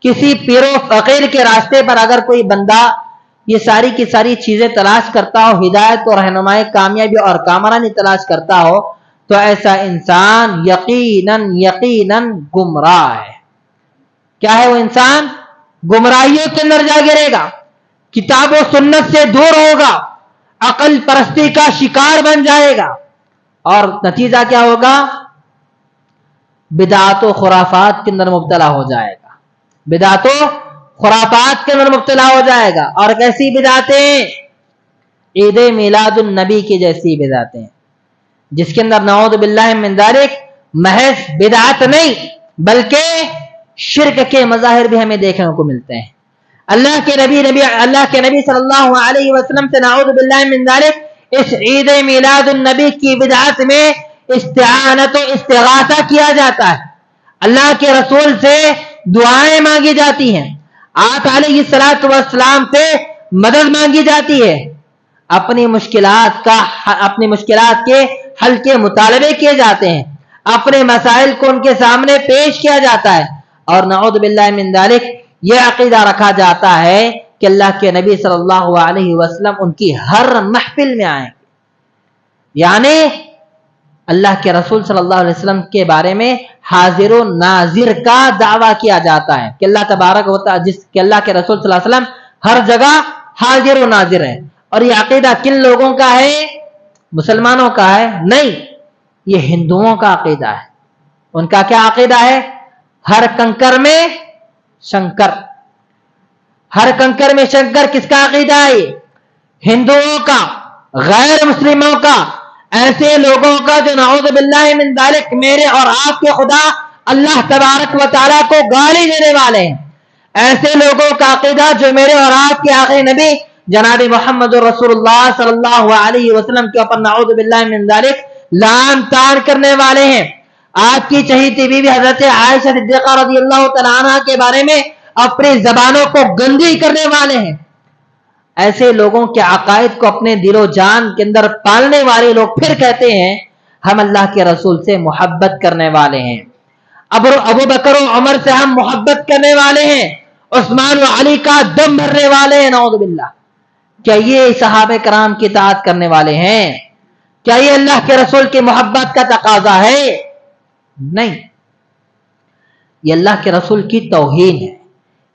کسی پیر و فقیر کے راستے پر اگر کوئی بندہ یہ ساری کی ساری چیزیں تلاش کرتا ہو، ہدایت اور رہنمائی، کامیابی اور کامرانی تلاش کرتا ہو، تو ایسا انسان یقیناً گمراہ ہے۔ کیا ہے وہ انسان؟ گمراہیوں کے اندر جا گرے گا، کتاب و سنت سے دور ہوگا، عقل پرستی کا شکار بن جائے گا، اور نتیجہ کیا ہوگا؟ بدعات و خرافات کے اندر مبتلا ہو جائے گا، بدعات و خرافات کے اندر مبتلا ہو جائے گا۔ اور کیسی بدعتیں؟ عید میلاد النبی کی جیسی بدعتیں، جس کے اندر نعوذ باللہ من ذالک محض بدعت نہیں بلکہ شرک کے مظاہر بھی ہمیں دیکھنے کو ملتے ہیں۔ اللہ کے نبی صلی اللہ علیہ وسلم سے نعوذ باللہ من ذالک اس عید میلاد النبی کی بدعت میں استعانت و استغاثہ کیا جاتا ہے، اللہ کے رسول سے دعائیں مانگی جاتی ہیں، آپ علیہ السلام سے مدد مانگی جاتی ہے، اپنی مشکلات کے حل کے مطالبے کیے جاتے ہیں، اپنے مسائل کو ان کے سامنے پیش کیا جاتا ہے، اور نعوذ باللہ من ذالک یہ عقیدہ رکھا جاتا ہے کہ اللہ کے نبی صلی اللہ علیہ وسلم ان کی ہر محفل میں آئیں، یعنی اللہ کے رسول صلی اللہ علیہ وسلم کے بارے میں حاضر و ناظر کا دعویٰ کیا جاتا ہے کہ اللہ تبارک و تعالی کہ اللہ کے رسول صلی اللہ علیہ وسلم ہر جگہ حاضر و ناظر ہے۔ اور یہ عقیدہ کن لوگوں کا ہے؟ مسلمانوں کا ہے؟ نہیں، یہ ہندوؤں کا عقیدہ ہے۔ ان کا کیا عقیدہ ہے؟ ہر کنکر میں شنکر، ہر کنکر میں شنکر کس کا عقیدہ ہے؟ ہندوؤں کا، غیر مسلموں کا، ایسے لوگوں کا جو نعوذ باللہ من ذالک میرے اور آپ کے خدا اللہ تبارک و تعالیٰ کو گالی دینے والے ہیں، ایسے لوگوں کا عقیدہ جو میرے اور آپ کے آخری نبی جناب محمد رسول اللہ صلی اللہ علیہ وسلم کے اوپر نعوذ باللہ من ذالک لعن طعن کرنے والے ہیں، آپ کی چہیتی بیوی حضرت عائشہ صدیقہ رضی اللہ تعالیٰ عنہ کے بارے میں اپنی زبانوں کو گندی کرنے والے ہیں۔ ایسے لوگوں کے عقائد کو اپنے دل و جان کے اندر پالنے والے لوگ پھر کہتے ہیں ہم اللہ کے رسول سے محبت کرنے والے ہیں، ابو بکر و عمر سے ہم محبت کرنے والے ہیں، عثمان و علی کا دم بھرنے والے ہیں، نعوذ باللہ۔ کیا یہ صحابہ کرام کی اطاعت کرنے والے ہیں؟ کیا یہ اللہ کے رسول کی محبت کا تقاضا ہے؟ نہیں، یہ اللہ کے رسول کی توہین ہے،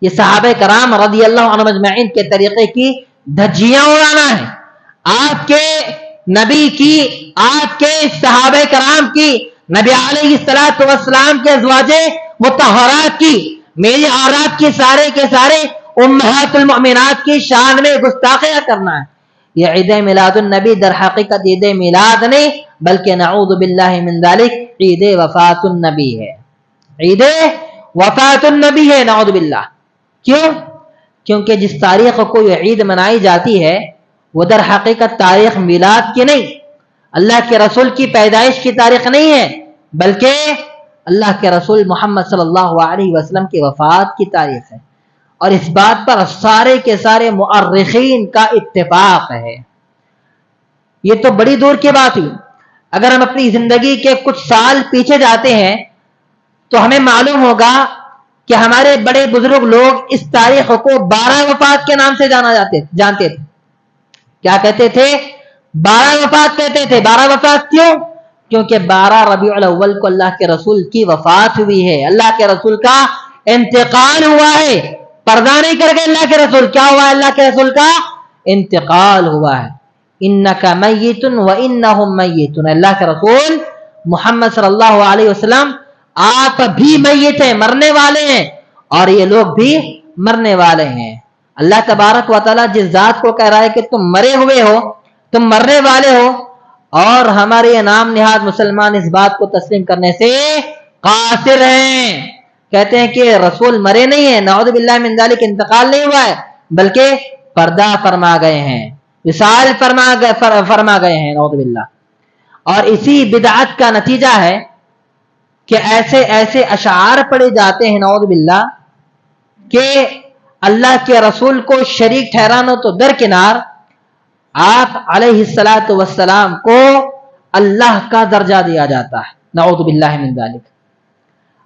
یہ صحابہ کرام رضی اللہ عنہم اجمعین کے طریقے کی دھجیاں اڑانا ہے، آپ کے نبی کی، آپ کے صحابہ کرام کی، نبی علیہ السلام کے ازواج مطہرات کی، میری اور آپ کی سارے کے سارے امہات المؤمنات کی شان میں گستاخیاں کرنا ہے۔ یہ عید میلاد النبی در حقیقت عید میلاد نہیں بلکہ نعوذ باللہ من ذالک عید وفات النبی ہے، عید وفات النبی ہے، نعوذ باللہ۔ کیوں؟ کیونکہ جس تاریخ کو یہ عید منائی جاتی ہے وہ در حقیقت تاریخ میلاد کی نہیں، اللہ کے رسول کی پیدائش کی تاریخ نہیں ہے، بلکہ اللہ کے رسول محمد صلی اللہ علیہ وسلم کی وفات کی تاریخ ہے، اور اس بات پر سارے کے سارے مؤرخین کا اتفاق ہے۔ یہ تو بڑی دور کی بات ہوئی، اگر ہم اپنی زندگی کے کچھ سال پیچھے جاتے ہیں تو ہمیں معلوم ہوگا کہ ہمارے بڑے بزرگ لوگ اس تاریخ کو 12 وفات کے نام سے جانتے تھے۔ کیا کہتے تھے؟ 12 وفات کہتے تھے۔ 12 وفات کیوں؟ کیونکہ 12 ربیع الاول کو اللہ کے رسول کی وفات ہوئی ہے، اللہ کے رسول کا انتقال ہوا ہے، پردہ نہیں کر کے اللہ کے رسول کیا ہوا ہے؟ اللہ کے رسول کا انتقال ہوا ہے۔ انک میت وانہم میتون، اللہ کے رسول محمد صلی اللہ علیہ وسلم آپ بھی میت ہیں، مرنے والے ہیں، اور یہ لوگ بھی مرنے والے ہیں۔ اللہ تبارک و تعالیٰ جس ذات کو کہہ رہا ہے کہ تم مرے ہوئے ہو، تم مرنے والے ہو، اور ہمارے نام نہاد مسلمان اس بات کو تسلیم کرنے سے قاصر ہیں، کہتے ہیں کہ رسول مرے نہیں ہیں، نعوذ باللہ من ذالک انتقال نہیں ہوا ہے بلکہ پردہ فرما گئے ہیں، وصال فرما گئے ہیں، نعوذ باللہ۔ اور اسی بدعت کا نتیجہ ہے کہ ایسے ایسے اشعار پڑے جاتے ہیں، نعوذ باللہ، کہ اللہ کے رسول کو شریک ٹھہرانا تو درکنار، آپ علیہ السلام کو اللہ کا درجہ دیا جاتا ہے، نعوذ باللہ من ذالک،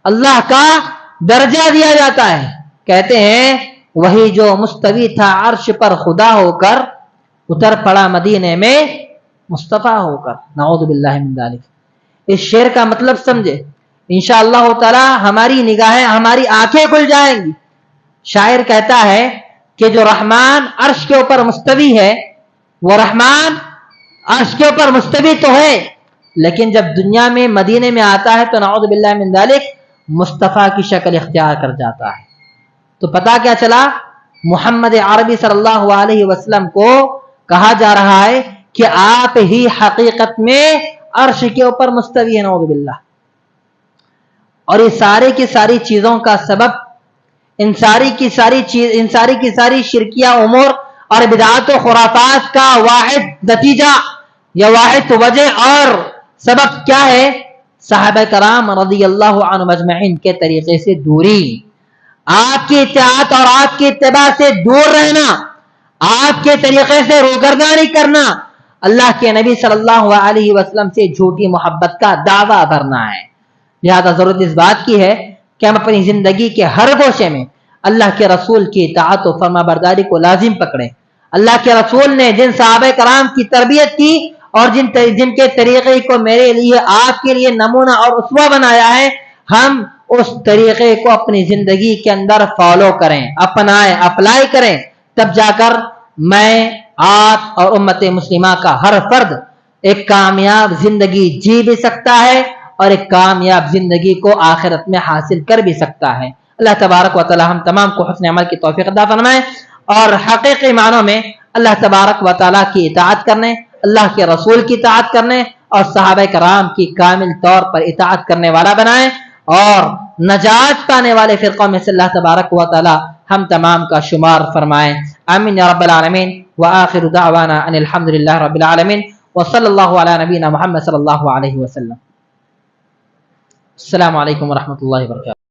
اللہ کا درجہ دیا جاتا ہے۔ کہتے ہیں وہی جو مستوی تھا عرش پر خدا ہو کر اتر پڑا مدینے میں مصطفیٰ ہو کر. نعوذ باللہ من ذالک. اس شعر کا مطلب سمجھے انشاءاللہ تعالی ہماری نگاہیں ہماری آنکھیں کھل جائیں گی. شاعر کہتا ہے کہ جو رحمان عرش کے اوپر مستوی ہے وہ رحمان عرش کے اوپر مستوی تو ہے لیکن جب دنیا میں مدینے میں آتا ہے تو نعوذ باللہ من ذالک مصطفیٰ کی شکل اختیار کر جاتا ہے. تو پتا کیا چلا محمد عربی صلی اللہ علیہ وسلم کو کہا جا رہا ہے کہ آپ ہی حقیقت میں عرش کے اوپر مستوی ہے. نعوذ باللہ. اور یہ سارے کی ساری چیزوں کا سبب ان ساری کی ساری شرکیہ امور اور بدعات و خرافات کا واحد نتیجہ یا واحد وجہ اور سبب کیا ہے؟ صحابہ کرام رضی اللہ عنہم اجمعین کے طریقے سے دوری. آپ کی اطاعت اور آپ کی اتباع سے دور رہنا, آپ کے طریقے سے روگردانی کرنا, اللہ کے نبی صلی اللہ علیہ وسلم سے جھوٹی محبت کا دعویٰ بھرنا ہے. لہذا ضرورت اس بات کی ہے کہ ہم اپنی زندگی کے ہر گوشے میں اللہ کے رسول کی اطاعت و فرما برداری کو لازم پکڑیں. اللہ کے رسول نے جن صحابہ کرام کی تربیت کی اور جن کے طریقے کو میرے لیے آپ کے لیے نمونہ اور اسوہ بنایا ہے, ہم اس طریقے کو اپنی زندگی کے اندر فالو کریں, اپنائیں, اپلائی کریں. تب جا کر میں, آپ اور امت مسلمہ کا ہر فرد ایک کامیاب زندگی جی بھی سکتا ہے اور ایک کامیاب زندگی کو آخرت میں حاصل کر بھی سکتا ہے. اللہ تبارک و تعالی ہم تمام کو حسن عمل کی توفیق عطا فرمائے اور حقیقی معنوں میں اللہ تبارک و تعالی کی اطاعت کرنے, اللہ کے رسول کی اطاعت کرنے اور صحابہ کرام کی کامل طور پر اطاعت کرنے والا بنائیں اور نجات پانے والے فرقوں میں سے اللہ تبارک و تعالی ہم تمام کا شمار فرمائیں. آمین یا رب العالمین. وآخر دعوانا ان الحمدللہ رب العالمین وصلی اللہ علی نبینا محمد صلی اللہ علیہ وسلم. السلام علیکم ورحمۃ اللہ وبرکاتہ.